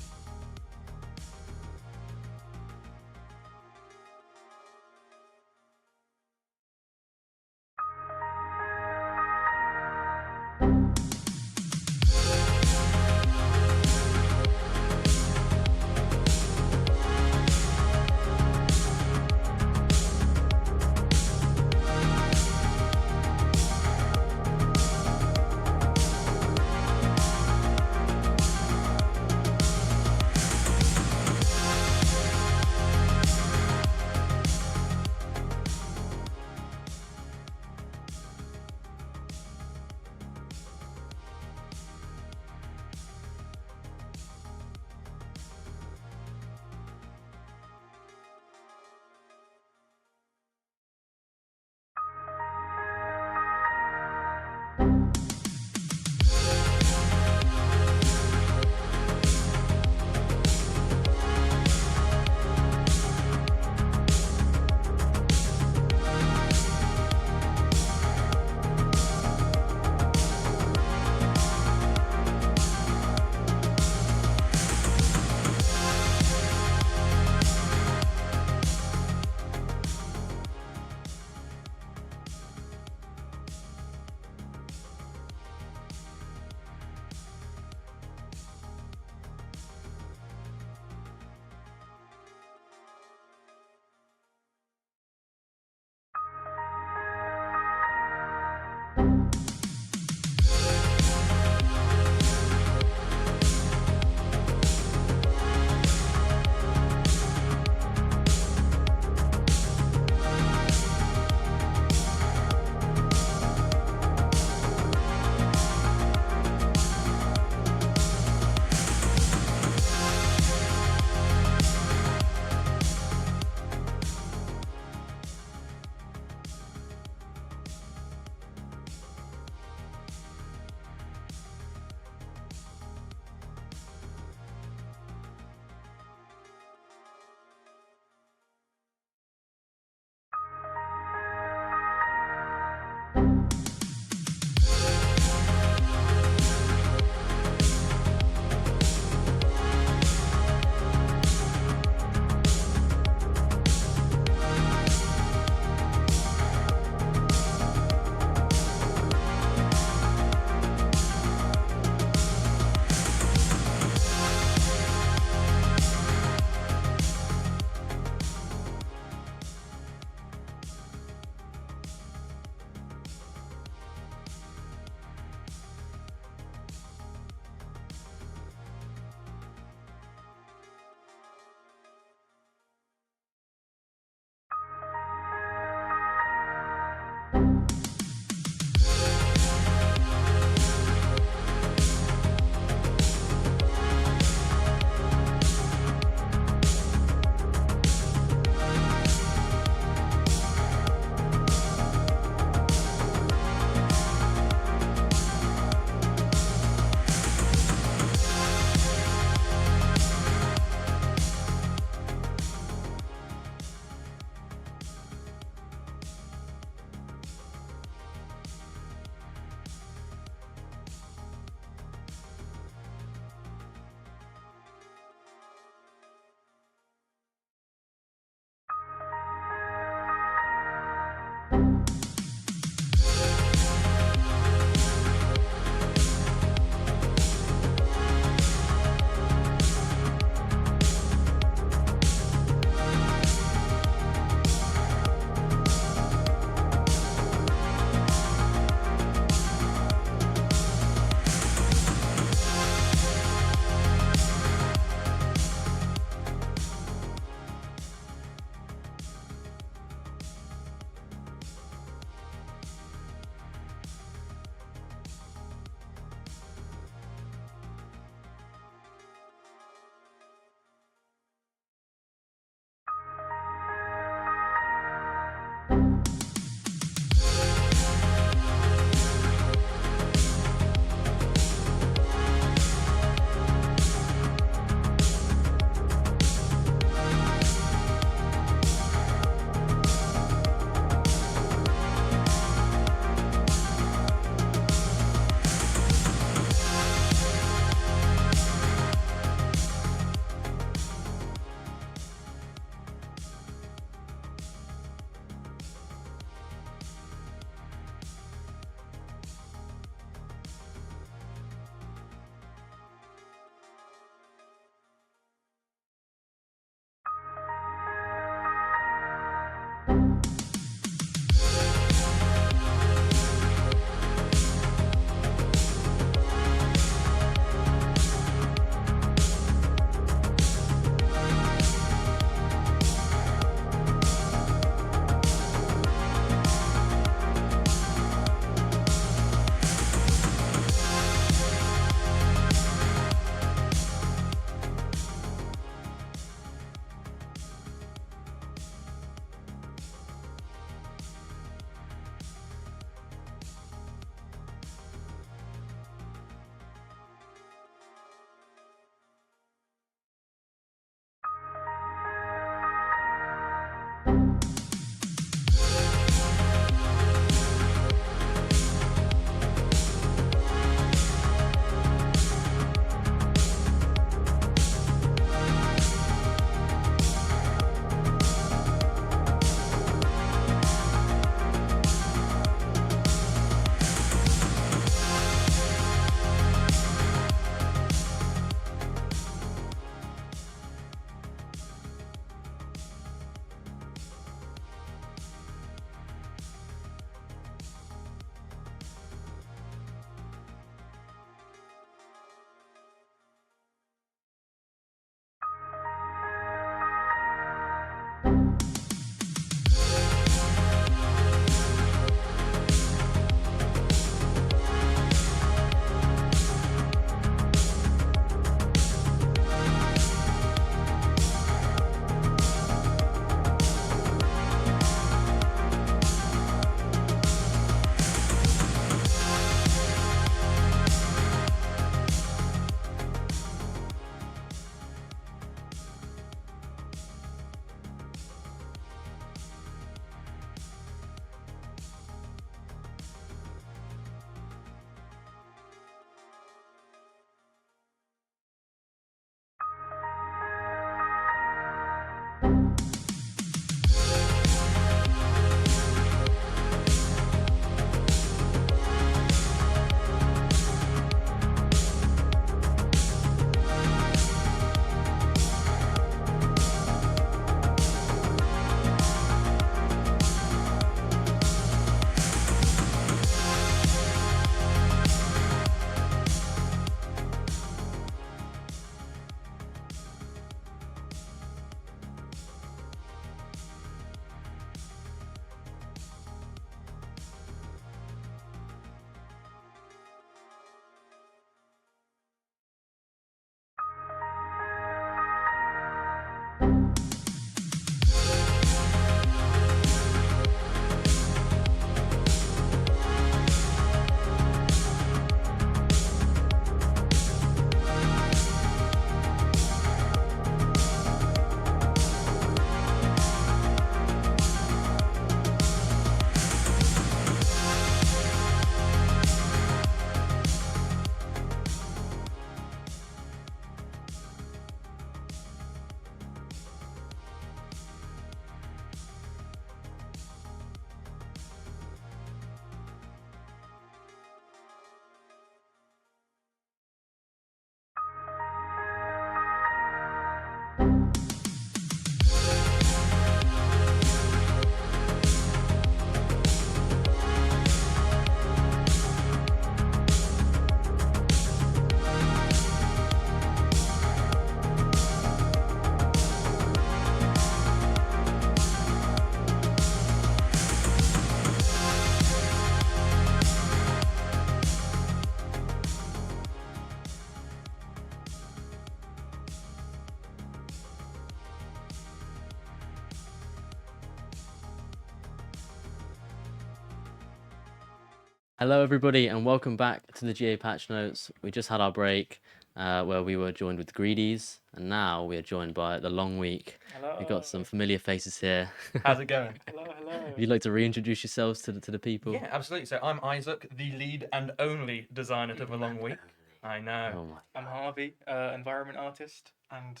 Hello, everybody, and welcome back to the GA Patch Notes. We just had our break where we were joined with the Greedies, and now we are joined by the Long Week. Hello. We've got some familiar faces here. How's it going? Hello. If you'd like to reintroduce yourselves to the people. Yeah, absolutely. So I'm Isaac, the lead and only designer to the Long Week. I know. Oh my. I'm Harvey, environment artist and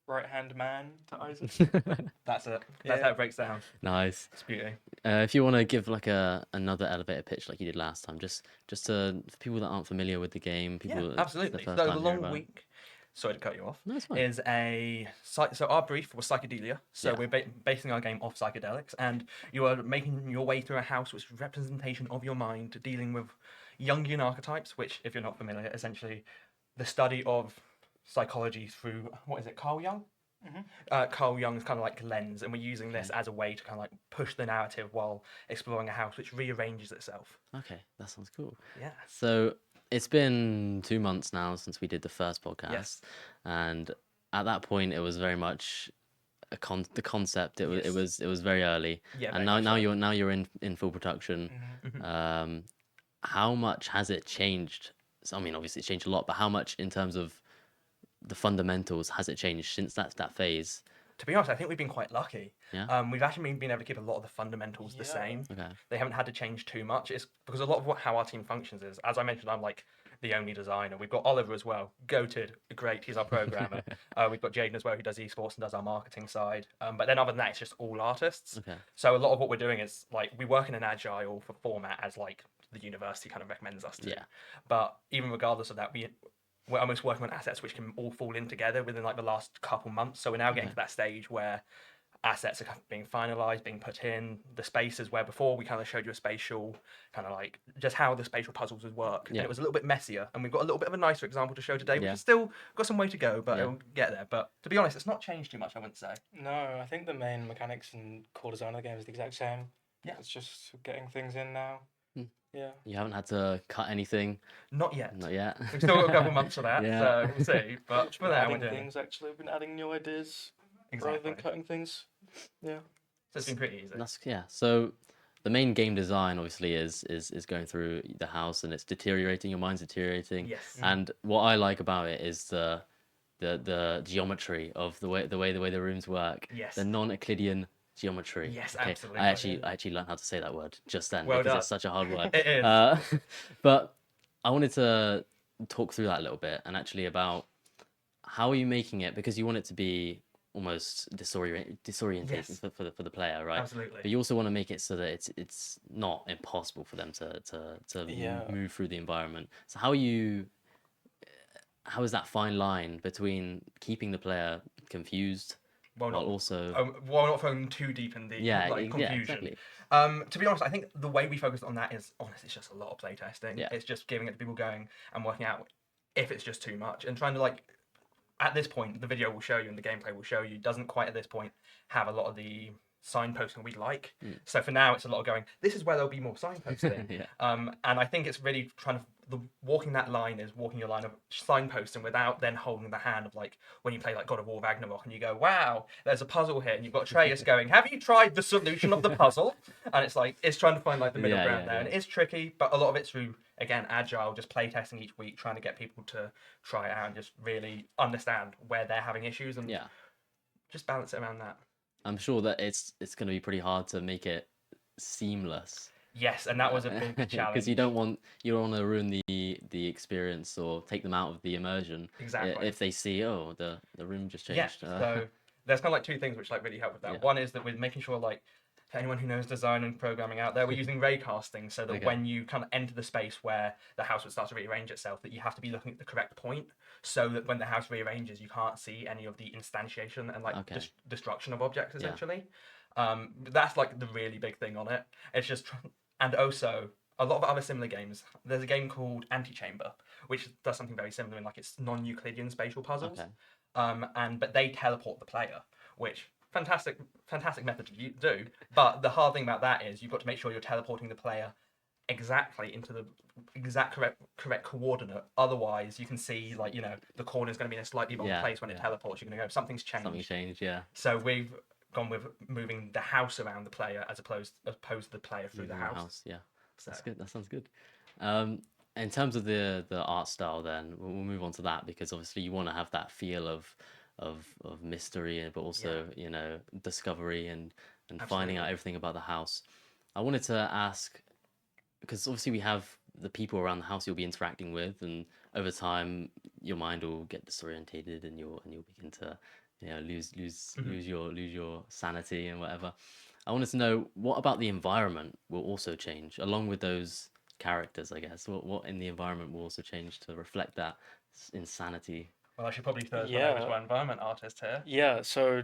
right-hand man to Isaac. That's it. That's how it breaks down. Nice. It's beauty. If you want to give like another elevator pitch like you did last time, just for people that aren't familiar with the game, people. Yeah, absolutely. So the Long Week. Sorry to cut you off. No, it's fine. Is so our brief was psychedelia. So we're basing our game off psychedelics, and you are making your way through a house which is a representation of your mind, dealing with Jungian archetypes, which, if you're not familiar, essentially the study of psychology through, what is it, Carl Jung? Mm-hmm. Carl Jung's kind of like lens, and we're using this as a way to kind of like push the narrative while exploring a house which rearranges itself. Okay, that sounds cool. Yeah. So it's been 2 months now since we did the first podcast, Yes. and at that point it was very much the concept. It was very early, Yeah. and now you're in full production. Mm-hmm. How much has it changed? So, I mean, obviously it's changed a lot, but how much in terms of the fundamentals has it changed since that phase? To be honest, I think we've been quite lucky. Yeah. We've actually been able to keep a lot of the fundamentals the same. Okay. They haven't had to change too much. It's because a lot of how our team functions is, as I mentioned, I'm like the only designer. We've got Oliver as well, goated, great. He's our programmer. We've got Jaden as well, who does esports and does our marketing side. But then other than that, it's just all artists. Okay. So a lot of what we're doing is like we work in an agile format as like the university kind of recommends us to. Yeah. But even regardless of that, we're almost working on assets which can all fall in together within like the last couple months. So we're now getting to that stage where assets are kind of being finalized, being put in the spaces where before we kind of showed you a spatial kind of like just how the spatial puzzles would work. Yeah. And it was a little bit messier. And we've got a little bit of a nicer example to show today, which is still got some way to go, but it'll get there. But to be honest, it's not changed too much, I wouldn't say. No, I think the main mechanics and core design of the game is the exact same. Yeah. It's just getting things in now. Yeah. You haven't had to cut anything? Not yet. Not yet. We've still got a couple months for that, so we'll see. But for now, we're adding doing things, actually. We've been adding new ideas exactly. rather than cutting things. Yeah. So it's been pretty easy. So the main game design obviously is going through the house and it's deteriorating. Your mind's deteriorating. Yes. And what I like about it is the geometry of the way the rooms work. Yes. The non-Euclidean geometry. Yes, Okay, absolutely. I actually learned how to say that word just then Well because done. it's such a hard word. It is. But I wanted to talk through that a little bit and actually about how are you making it, because you want it to be almost disorientating Yes. for the player, right? Absolutely. But you also want to make it so that it's not impossible for them to move through the environment. So how is that fine line between keeping the player confused while also while not falling too deep in the confusion. Yeah, exactly. To be honest, I think the way we focused on that is honestly it's just a lot of playtesting. Yeah. It's just giving it to people going and working out if it's just too much and trying to like at this point the video will show you and the gameplay will show you doesn't quite at this point have a lot of the signposting we like. So for now it's a lot of going, this is where there'll be more signposting. And I think it's really trying to walking that line is walking your line of signposting without then holding the hand of like when you play like God of War Ragnarok and you go, wow, there's a puzzle here, and you've got Atreus going, have you tried the solution of the puzzle? And it's like it's trying to find like the middle ground there. And it is tricky, but a lot of it's through again agile, just playtesting each week, trying to get people to try it out and just really understand where they're having issues and just balance it around that. I'm sure that it's going to be pretty hard to make it seamless. Yes, and that was a big challenge. Because you don't want to ruin the experience or take them out of the immersion. Exactly. If they see, oh, the room just changed. Yeah, so there's kind of like two things which like really help with that. Yeah. One is that we're making sure like for anyone who knows design and programming out there, we're using ray casting so that when you kind of enter the space where the house would start to rearrange itself, that you have to be looking at the correct point so that when the house rearranges, you can't see any of the instantiation and like destruction of objects essentially. That's like the really big thing on it. It's just, and also a lot of other similar games. There's a game called Antichamber, which does something very similar in like it's non-Euclidean spatial puzzles. But they teleport the player, which fantastic method to do. But the hard thing about that is you've got to make sure you're teleporting the player exactly into the exact correct coordinate. Otherwise, you can see like the corner is going to be in a slightly wrong place when it teleports. You're going to go, something's changed. Something changed, yeah. So we've gone with moving the house around the player as opposed to the player through the house. Yeah. So. That's good. That sounds good. In terms of the art style, then we'll move on to that because obviously you want to have that feel of mystery, but also discovery and finding out everything about the house. I wanted to ask because obviously we have the people around the house you'll be interacting with, and over time your mind will get disorientated, and you'll begin to lose your sanity and whatever. I wanted to know what about the environment will also change along with those characters, I guess. What in the environment will also change to reflect that insanity? Well, I should probably throw this one over to our environment artist here. Yeah, so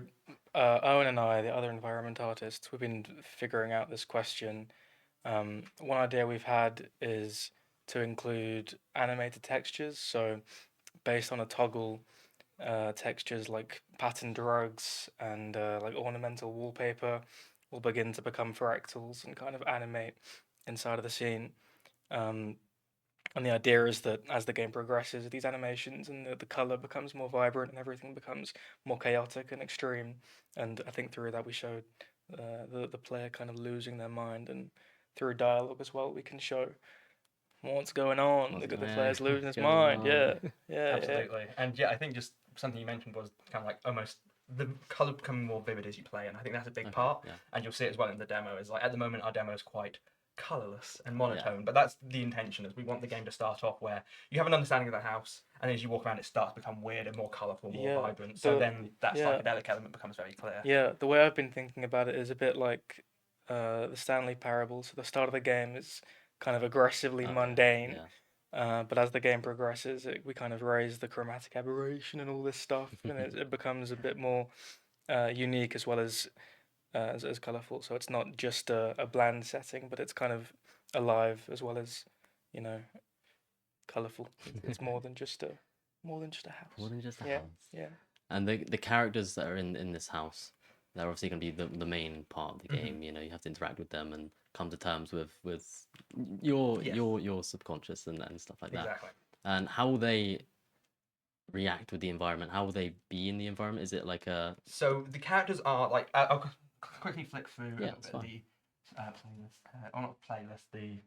Owen and I, the other environment artists, we've been figuring out this question. One idea we've had is to include animated textures, so based on a toggle, textures like patterned rugs and like ornamental wallpaper will begin to become fractals and kind of animate inside of the scene. And the idea is that as the game progresses, these animations and the color becomes more vibrant and everything becomes more chaotic and extreme. And I think through that we showed the player kind of losing their mind, and through dialogue as well we can show what's going on. Look at the player's losing his mind. Yeah, absolutely. And I think just something you mentioned was kind of like almost the color becoming more vivid as you play, and I think that's a big part. Yeah. And you'll see it as well in the demo. Is like at the moment our demo is quite colorless and monotone, but that's the intention. Is we want the game to start off where you have an understanding of the house, and as you walk around, it starts to become weird and more colorful, more vibrant. So then that psychedelic element becomes very clear. Yeah, the way I've been thinking about it is a bit like the Stanley Parable. So the start of the game is kind of aggressively mundane. But as the game progresses, we kind of raise the chromatic aberration and all this stuff, and it becomes a bit more unique as well as colorful. So it's not just a bland setting, but it's kind of alive as well as colorful. It's more than just a house. More than just a house. Yeah. And the characters that are in this house, they're obviously going to be the main part of the game. You have to interact with them and come to terms with your subconscious and stuff like that. Exactly. And how will they react with the environment? How will they be in the environment? Is it like a... So the characters are like... I'll quickly flick through a little bit of the playlist, or not playlist, the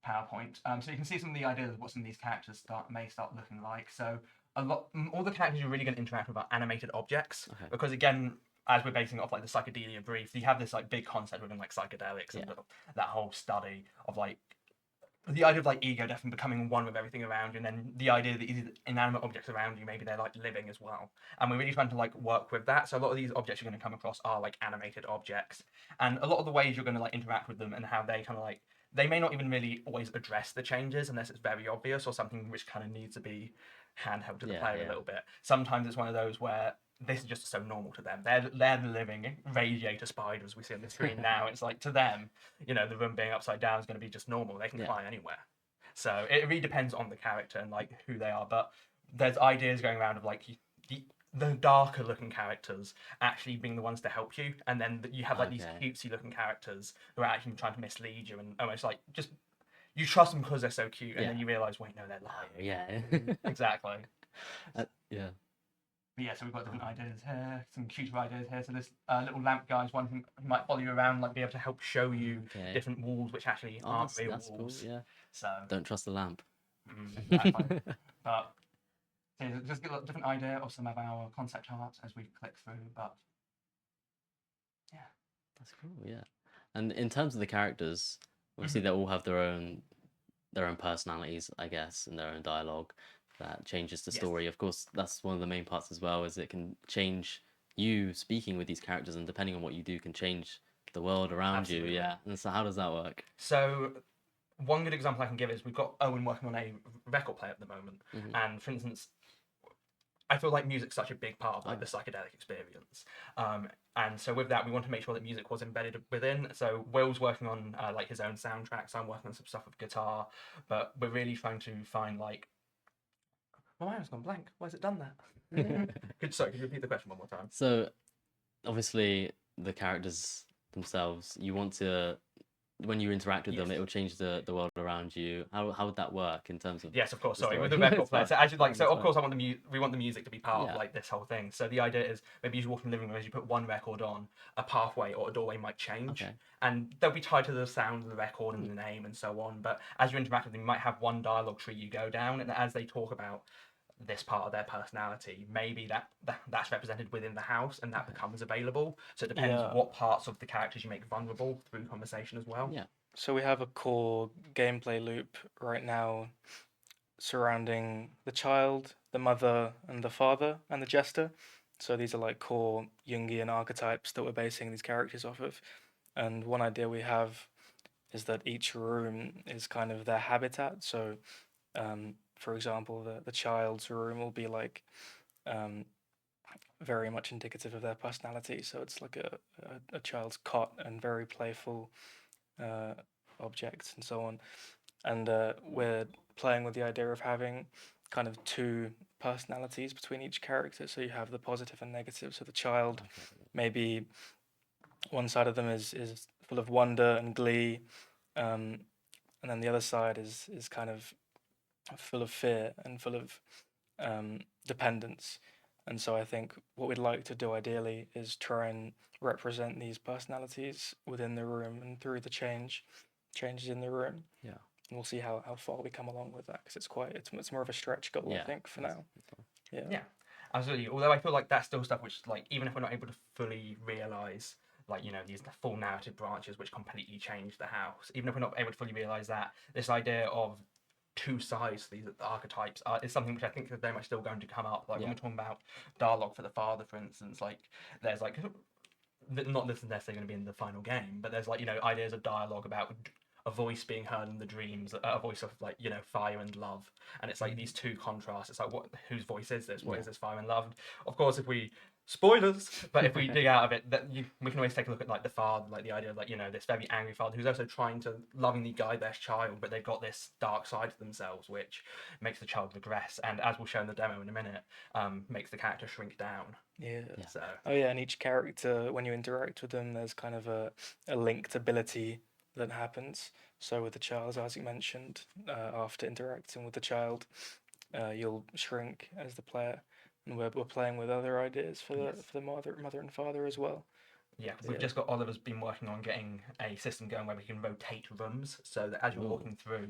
PowerPoint. So you can see some of the ideas of what some of these characters may start looking like. So all the characters you're really going to interact with are animated objects, because again, as we're basing it off like the psychedelia brief, you have this like big concept within like psychedelics and that whole study of like the idea of like ego death and becoming one with everything around you, and then the idea that these inanimate objects around you, maybe they're like living as well. And we're really trying to like work with that. So a lot of these objects you're going to come across are like animated objects, and a lot of the ways you're going to like interact with them and how they kind of like, they may not even really always address the changes unless it's very obvious or something which kind of needs to be handheld to the player a little bit. Sometimes it's one of those where this is just so normal to them. They're the living radiator spiders we see on the screen now. It's like, to them, the room being upside down is going to be just normal. They can fly anywhere. So it really depends on the character and like who they are. But there's ideas going around of like the darker looking characters actually being the ones to help you, and then you have like these cutesy looking characters who are actually trying to mislead you and almost like just you trust them because they're so cute, and then you realise, wait, no, they're lying. Yeah. Exactly. Yeah. But so we've got different ideas here, some cuter ideas here. So this little lamp guy is one who might follow you around, like be able to help show you different walls which actually aren't real walls. Cool, yeah. So don't trust the lamp. Exactly. But just get a different idea of some of our concept art as we click through. But yeah, that's cool. Yeah, and in terms of the characters, obviously they all have their own personalities, I guess, and their own dialogue that changes the story. Of course, that's one of the main parts as well, is it can change you speaking with these characters, and depending on what you do can change the world around you. Yeah. And so how does that work? So one good example I can give is we've got Owen working on a record player at the moment. And for instance, I feel like music's such a big part of like the psychedelic experience. And so with that, we want to make sure that music was embedded within. So Will's working on like his own soundtracks. I'm working on some stuff with guitar, but we're really trying to find like... My mind's gone blank. Why has it done that? Could you repeat the question one more time? So, obviously, the characters themselves, you want to when you interact with them, Yes. it will change the world around you. How would that work in terms of? Yes, of course. the Sorry, with story? the record It's player. fine. So as you like, It's so of fine. course we want the music to be part Yeah. of like this whole thing. So the idea is maybe as you walk in the living room, as you put one record on, a pathway or a doorway might change, Okay. and they'll be tied to the sound of the record and the name and so on. But as you interact with them, you might have one dialogue tree you go down, and as they talk about this part of their personality, maybe that's represented within the house, and that becomes available. So it depends Yeah. what parts of the characters you make vulnerable through conversation as well. Yeah. So we have a core gameplay loop right now surrounding the child, the mother, and the father, and the jester. So these are like core Jungian archetypes that we're basing these characters off of. And one idea we have is that each room is kind of their habitat. So, for example, the child's room will be like very much indicative of their personality. So it's like a child's cot and very playful objects and so on. And we're playing with the idea of having kind of two personalities between each character. So you have the positive and negative. So the child, maybe one side of them is full of wonder and glee, and then the other side is kind of full of fear and full of dependence. And so I think what we'd like to do ideally is try and represent these personalities within the room and through the changes in the room. Yeah. And we'll see how far we come along with that, because it's more of a stretch goal, I think, for now. Yeah, absolutely. Although I feel like that's still stuff which, like, even if we're not able to fully realize, like, you know, these full narrative branches which completely change the house, even if we're not able to fully realize that, this idea of two sides to these archetypes is something which I think is very much still going to come up. Like when we're talking about dialogue for the father, for instance, like there's like not this is necessarily going to be in the final game, but there's like, you know, ideas of dialogue about a voice being heard in the dreams, a voice of, like, you know, fire and love, and it's like these two contrasts. It's like, whose voice is this? What is this fire and love? And of course, if we spoilers, but if we dig out of it, we can always take a look at like the father, like the idea of, like, you know, this very angry father who's also trying to lovingly guide their child, but they've got this dark side to themselves which makes the child regress, and as we'll show in the demo in a minute, makes the character shrink down. Yeah. So and each character, when you interact with them, there's kind of a linked ability that happens. So with the child, as you mentioned, after interacting with the child, you'll shrink as the player, and we're playing with other ideas for the mother and father as well. Yeah, we've just got Oliver's been working on getting a system going where we can rotate rooms, so that as you're walking through,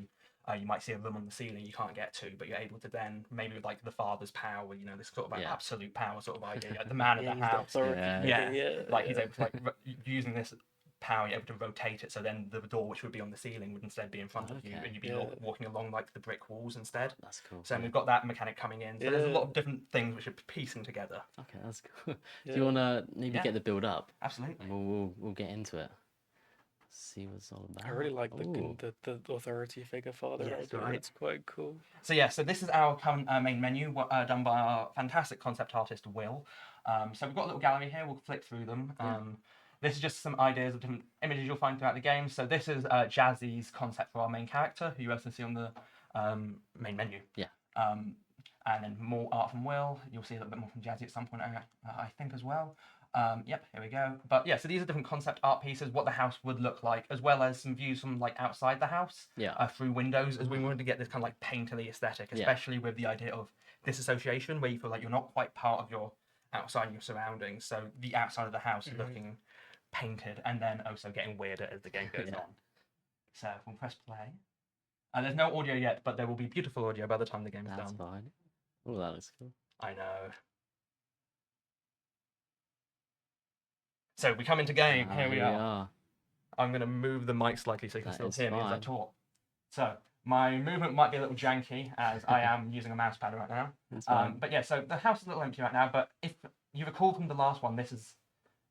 you might see a room on the ceiling you can't get to, but you're able to then, maybe with like the father's power, you know, this sort of like absolute power sort of idea, like the man of the house. Like he's able to, like, using this power, you're able to rotate it, so then the door which would be on the ceiling would instead be in front of you, and you'd be walking along like the brick walls instead. That's cool. So we've got that mechanic coming in. So there's a lot of different things which are piecing together. Okay, that's cool. Do you want to maybe get the build up? Absolutely. And we'll get into it. See what it's all about. I really like the authority figure father. Right. It's quite cool. So so this is our current main menu, done by our fantastic concept artist Will. So we've got a little gallery here. We'll flick through them. This is just some ideas of different images you'll find throughout the game. So this is Jazzy's concept for our main character, who you also see on the main menu. Yeah. And then more art from Will. You'll see a little bit more from Jazzy at some point, I think, as well. Yep, here we go. But yeah, so these are different concept art pieces, what the house would look like, as well as some views from like outside the house, through windows, as we wanted to get this kind of like painterly aesthetic, especially with the idea of disassociation, where you feel like you're not quite part of your outside and your surroundings. So the outside of the house looking painted, and then also getting weirder as the game goes on. So we'll press play. There's no audio yet, but there will be beautiful audio by the time the game is done. That's fine. Oh, that looks cool. I know. So we come into game. Here we are. I'm going to move the mic slightly so you can still hear me as I talk. So my movement might be a little janky as I am using a mouse pad right now. But yeah, so the house is a little empty right now. But if you recall from the last one, this is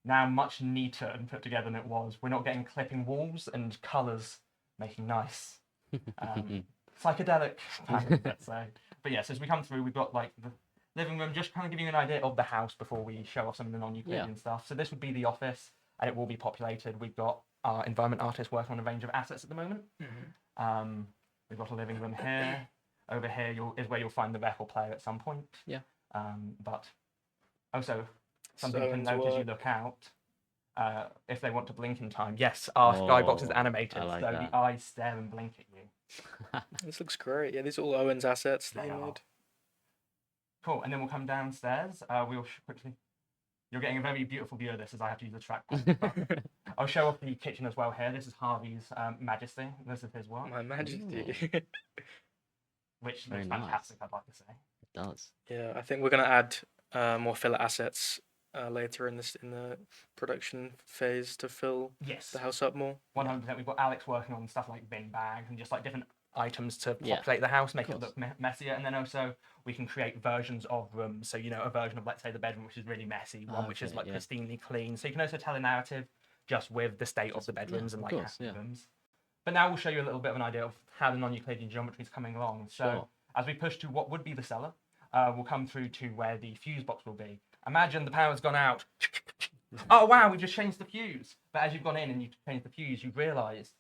now much neater and put together than it was. We're not getting clipping walls and colours making nice psychedelic patterns, let's say. But yeah, so as we come through, we've got like the living room, just kind of giving you an idea of the house before we show off some of the non-Euclidean stuff. So this would be the office, and it will be populated. We've got our environment artist working on a range of assets at the moment. We've got a living room here. Over here is where you'll find the record player at some point. But also something to note as you look out. if they want to blink in time. Yes, our skybox is Oh, animated, I like so that. the eyes stare and blink at you. This looks great. Yeah, these are all Owen's assets that They he are. made. Cool, and then we'll come downstairs. We'll quickly. You're getting a very beautiful view of this as I have to use the trackpad. But I'll show off the kitchen as well here. This is Harvey's Majesty. This is his work. My majesty. Which Very looks nice. fantastic, I'd like to say. It does. Yeah, I think we're gonna add more filler assets later in the production phase to fill Yes. the house up more. 100%. We've got Alex working on stuff like bin bags and just like different items to Yeah, populate the house, make it course. look messier. And then also we can create versions of rooms. So, you know, a version of, let's say, the bedroom, which is really messy, one which is Okay, like yeah. pristinely clean. So you can also tell a narrative just with the state of the bedrooms and of like course, yeah. rooms. But now we'll show you a little bit of an idea of how the non-Euclidean geometry is coming along. So Sure. as we push to what would be the cellar, we'll come through to where the fuse box will be. Imagine the power's gone out. Oh wow, we just changed the fuse. But as you've gone in and you've changed the fuse, you've realised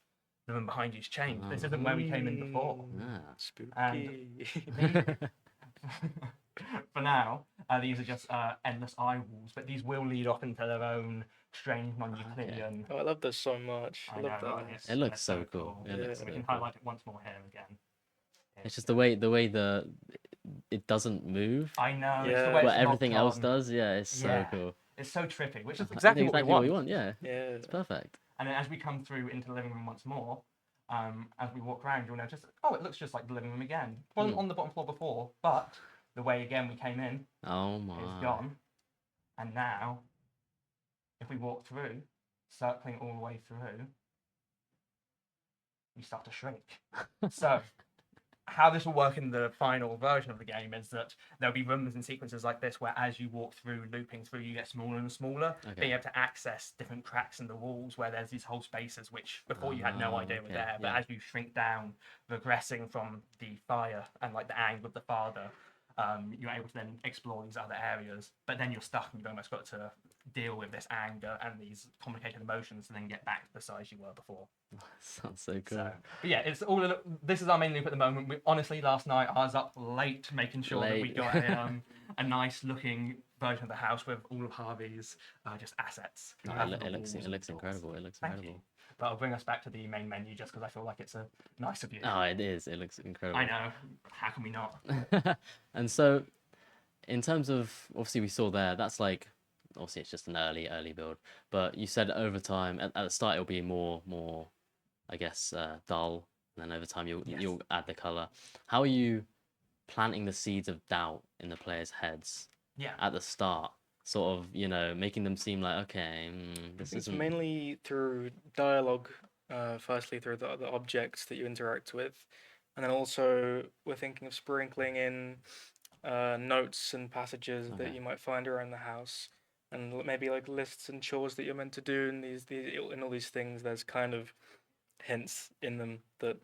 the room behind you's changed. This isn't where we came in before. Ah. Spooky. For now, these are just endless eye walls, but these will lead off into their own strange non-Euclidean. Oh, I love this so much. I love know, that. right? It looks They're so cool. It Yeah. looks So we so can cool. highlight it once more here again. It's just the way it doesn't move, I know. It's Yeah. the way but it's everything locked else on. does. Yeah, it's so Yeah. cool. It's so trippy, which is Exactly exactly what we want. Yeah, Yeah. it's perfect. And then as we come through into the living room once more, as we walk around, you'll notice, it looks just like the living room again. It wasn't on the bottom floor before, but the way again we came in Oh is my. gone. And now, if we walk through, circling all the way through, you start to shrink. So, how this will work in the final version of the game is that there'll be rooms and sequences like this where as you walk through, looping through, you get smaller and smaller, Okay. being able to access different cracks in the walls where there's these whole spaces which before you had no Ah, idea were okay, there, but yeah. as you shrink down, regressing from the fire and like the anger of the father, you're able to then explore these other areas, but then you're stuck and you've almost got to deal with this anger and these complicated emotions to then get back to the size you were before. Sounds so cool. So, but yeah, it's all. This is our main loop at the moment. We honestly last night I was up late making sure that we Late. got a nice looking version of the house with all of Harvey's just assets. No, for it the looks walls it and looks doors. incredible. It looks Thank incredible. you. But I'll bring us back to the main menu just because I feel like it's a nicer view. Oh, it is. It looks incredible. I know. How can we not? And so, in terms of obviously we saw there, that's like obviously it's just an early build, but you said over time at the start it'll be more I guess dull, and then over time you'll add the color. How are you planting the seeds of doubt in the players' heads Yeah. at the start? Sort of, making them seem like, okay, this It's isn't. mainly through dialogue, firstly through the objects that you interact with, and then also we're thinking of sprinkling in notes and passages that Okay. you might find around the house, and maybe like lists and chores that you're meant to do, and in all these things, there's kind of hints in them that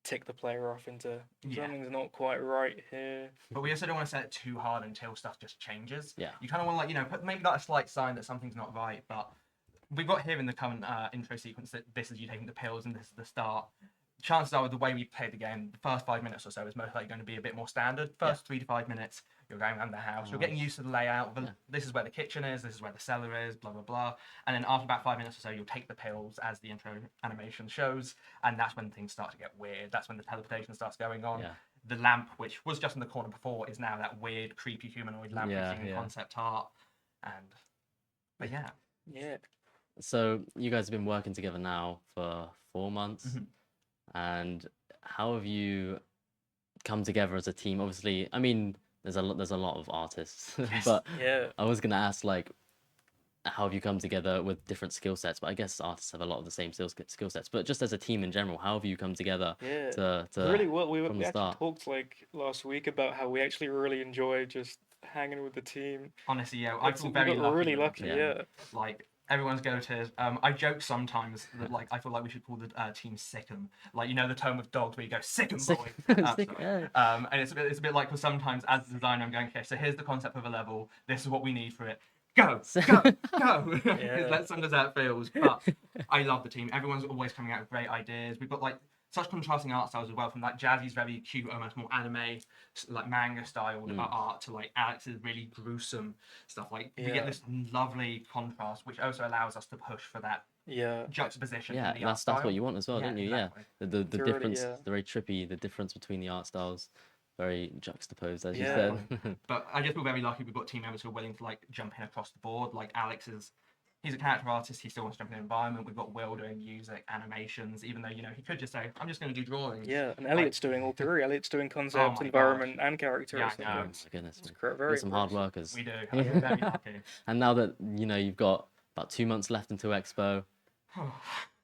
tick the player off into something's not quite right here. But we also don't want to set it too hard until stuff just changes. Yeah. You kind of want to put maybe like a slight sign that something's not right. But we've got here in the current intro sequence that this is you taking the pills and this is the start. Chances are with the way we play the game, the first 5 minutes or so is most likely going to be a bit more standard. First 3 to 5 minutes, you're going around the house, you're getting used to the layout. This is where the kitchen is, this is where the cellar is, blah, blah, blah. And then after about 5 minutes or so, you'll take the pills as the intro animation shows. And that's when things start to get weird. That's when the teleportation starts going on. Yeah. The lamp, which was just in the corner before, is now that weird, creepy humanoid lamp we've seen in concept art. But yeah. Yeah. So you guys have been working together now for 4 months. Mhm. And how have you come together as a team? Obviously, I mean, there's a lot of artists, but Yeah. I was gonna ask like, how have you come together with different skill sets? But I guess artists have a lot of the same skill sets. But just as a team in general, how have you come together Yeah. to Really well. We from the actually start? talked like last week about how we actually really enjoy just hanging with the team. Honestly, yeah, I feel We very got lucky. really with lucky. the Yeah. Yeah. team. Like everyone's go-to. I joke sometimes that like I feel like we should call the team Sick'em. Like the tone with dogs where you go Sick'em boy. Sick- Sorry. yeah. And it's a bit like, because sometimes as a designer I'm going, okay, so here's the concept of a level. This is what we need for it. Go, go, go. Yeah. That's sometimes how it feels. But I love the team. Everyone's always coming out with great ideas. We've got like such contrasting art styles as well, from like Jazzy's very cute, almost more anime, like manga styled art, to like Alex's really gruesome stuff. Like we get this lovely contrast, which also allows us to push for that juxtaposition. Yeah, in the art that's what style. you want as well, don't you? Exactly. Yeah, the difference, the very trippy, the difference between the art styles, very juxtaposed, as you said. But I just feel very lucky we've got team members who are willing to like jump in across the board. Like Alex is. He's a character artist. He still wants to jump in the environment. We've got Will doing music, animations, even though, he could just say, I'm just going to do drawings. Yeah, and Elliot's doing all three. Elliot's doing concept, environment, and character. Yeah, I know. Oh my goodness. Very some hard workers. We do. I'm very lucky. And now that, you've got about 2 months left until Expo,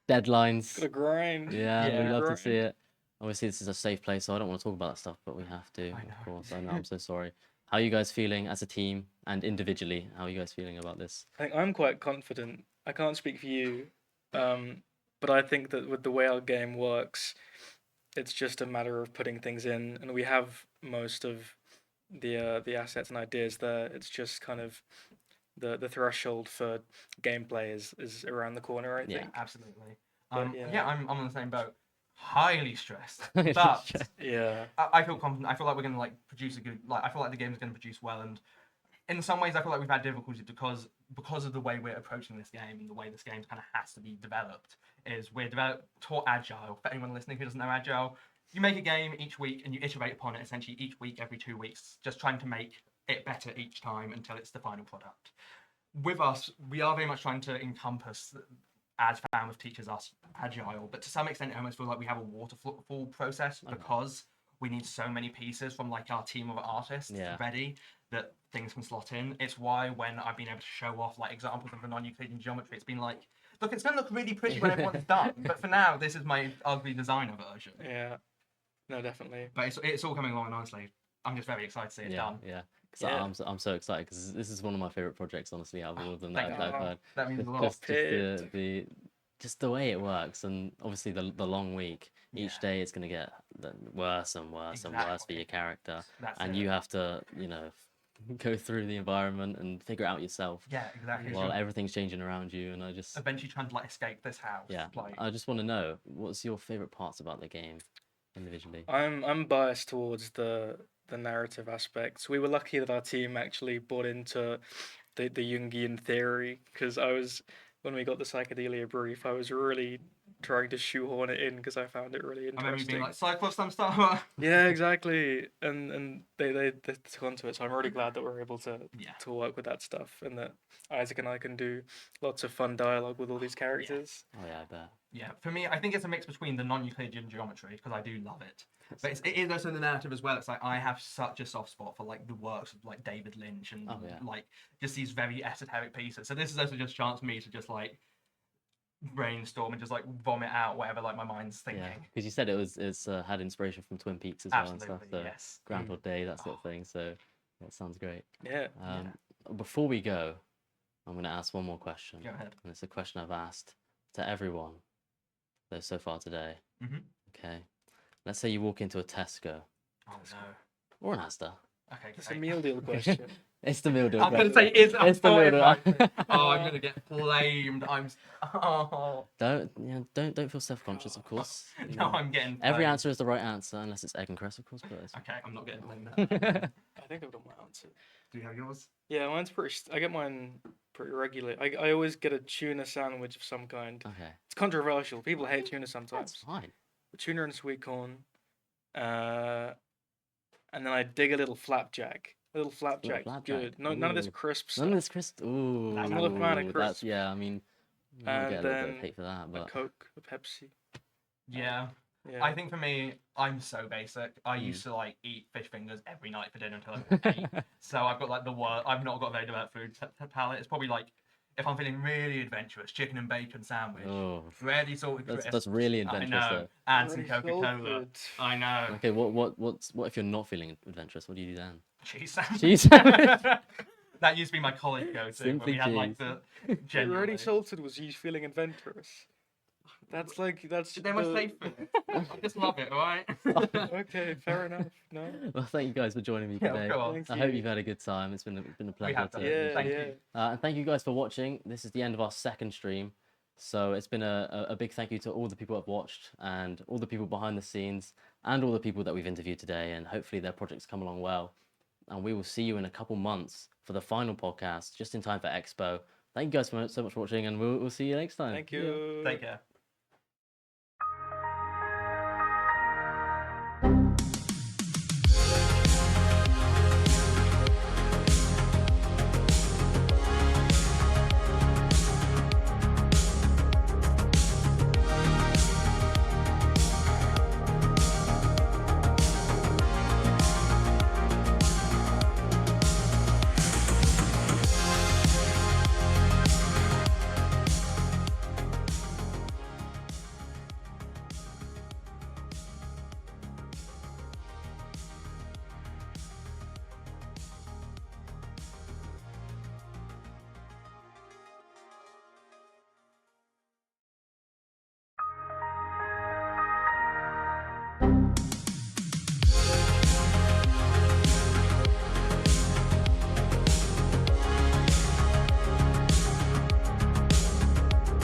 deadlines. Gotta grind. Yeah, we love to see it. Obviously, this is a safe place, so I don't want to talk about that stuff, but we have to, of course. I know, I'm so sorry. How are you guys feeling as a team and individually? How are you guys feeling about this? I think I'm quite confident. I can't speak for you, but I think that with the way our game works, it's just a matter of putting things in, and we have most of the assets and ideas there. It's just kind of the threshold for gameplay is around the corner, I think. Yeah, absolutely. But, I'm on the same boat. Highly stressed, but yeah, I feel confident. I feel like we're gonna produce a good. I feel like the game is gonna produce well, and in some ways, I feel like we've had difficulties because of the way we're approaching this game and the way this game kind of has to be developed. Is we're taught agile. For anyone listening who doesn't know agile, you make a game each week and you iterate upon it essentially each week, every 2 weeks, just trying to make it better each time until it's the final product. With us, we are very much trying to encompass, as Falmouth teaches us, agile, but to some extent I almost feel like we have a waterfall process because we need so many pieces from our team of artists ready that things can slot in. It's why when I've been able to show off examples of the non-Euclidean geometry, it's been like, look, it's going to look really pretty when everyone's done, but for now this is my ugly designer version. Yeah, no, definitely. But it's all coming along, and honestly, I'm just very excited to see it done. I'm so excited because this is one of my favorite projects, honestly, out of all of them that I've heard. That means a lot. Just the way it works, and obviously the long week. Each day it's going to get worse and worse and worse for your character, and you have to go through the environment and figure it out yourself. Yeah, exactly. While everything's changing around you, and I just eventually trying to escape this house. Yeah, I just want to know, what's your favorite parts about the game individually? I'm biased towards the narrative aspects. We were lucky that our team actually bought into the Jungian theory, because when we got the psychedelia brief, I was really trying to shoehorn it in because I found it really interesting. I remember being like, Cyclops, I'm Starmer. Yeah, exactly. And they took onto it, so I'm really glad that we're able to work with that stuff, and that Isaac and I can do lots of fun dialogue with all these characters. Oh yeah, I bet. Yeah, for me, I think it's a mix between the non-Euclidean geometry, because I do love it, but it is also the narrative as well. It's I have such a soft spot for the works of David Lynch and just these very esoteric pieces. So this is also just a chance for me to just brainstorm and just vomit out whatever my mind's thinking. Yeah, because you said it's had inspiration from Twin Peaks as well and stuff. So yes. Groundhog Day, that sort of thing. So that sounds great. Yeah. Before we go, I'm going to ask one more question. Go ahead. And it's a question I've asked to everyone so far today. Mm-hmm. Okay. Let's say you walk into a Tesco. Oh no. Or an Asda. Okay. It's a meal deal question. It's the meal deal. I'm going to say it's the meal deal. Oh, I'm going to get flamed. Don't feel self-conscious, of course. No, I'm getting. Every answer is the right answer, unless it's egg and cress, of course. But okay, I'm not getting blamed. I think I've got my answer. Do you have yours? Yeah, mine's I get mine pretty regularly. I always get a tuna sandwich of some kind. Okay. It's controversial. People hate tuna sometimes. That's fine. But tuna and sweet corn. And then I dig a little flapjack. A little flapjack. Good. No, none of this crisp stuff. None of this crisp. Ooh. I'm not a fan of crisp. Yeah, I mean, I'll get a little bit of hate for that. But a Coke, a Pepsi. Yeah. I think for me, I'm so basic. I used to eat fish fingers every night for dinner until I was 8. So I've got the worst. I've not got a very developed food palate. It's probably if I'm feeling really adventurous, chicken and bacon sandwich, ready salted crisps. That's really adventurous. I know. Though. And some Coca-Cola. I know. Okay, what if you're not feeling adventurous? What do you do then? Cheese sandwich. Cheese. That used to be my college go-to when we had the. Ready salted was you feeling adventurous. That's They're my safe food. I just love it, alright? Okay, fair enough. No. Well, thank you guys for joining me today. I hope you've had a good time. It's been a pleasure. Thank you. And thank you guys for watching. This is the end of our second stream. So it's been a big thank you to all the people who have watched and all the people behind the scenes and all the people that we've interviewed today, and hopefully their projects come along well. And we will see you in a couple months for the final podcast, just in time for Expo. Thank you guys so much for watching, and we'll see you next time. Thank you. Take care.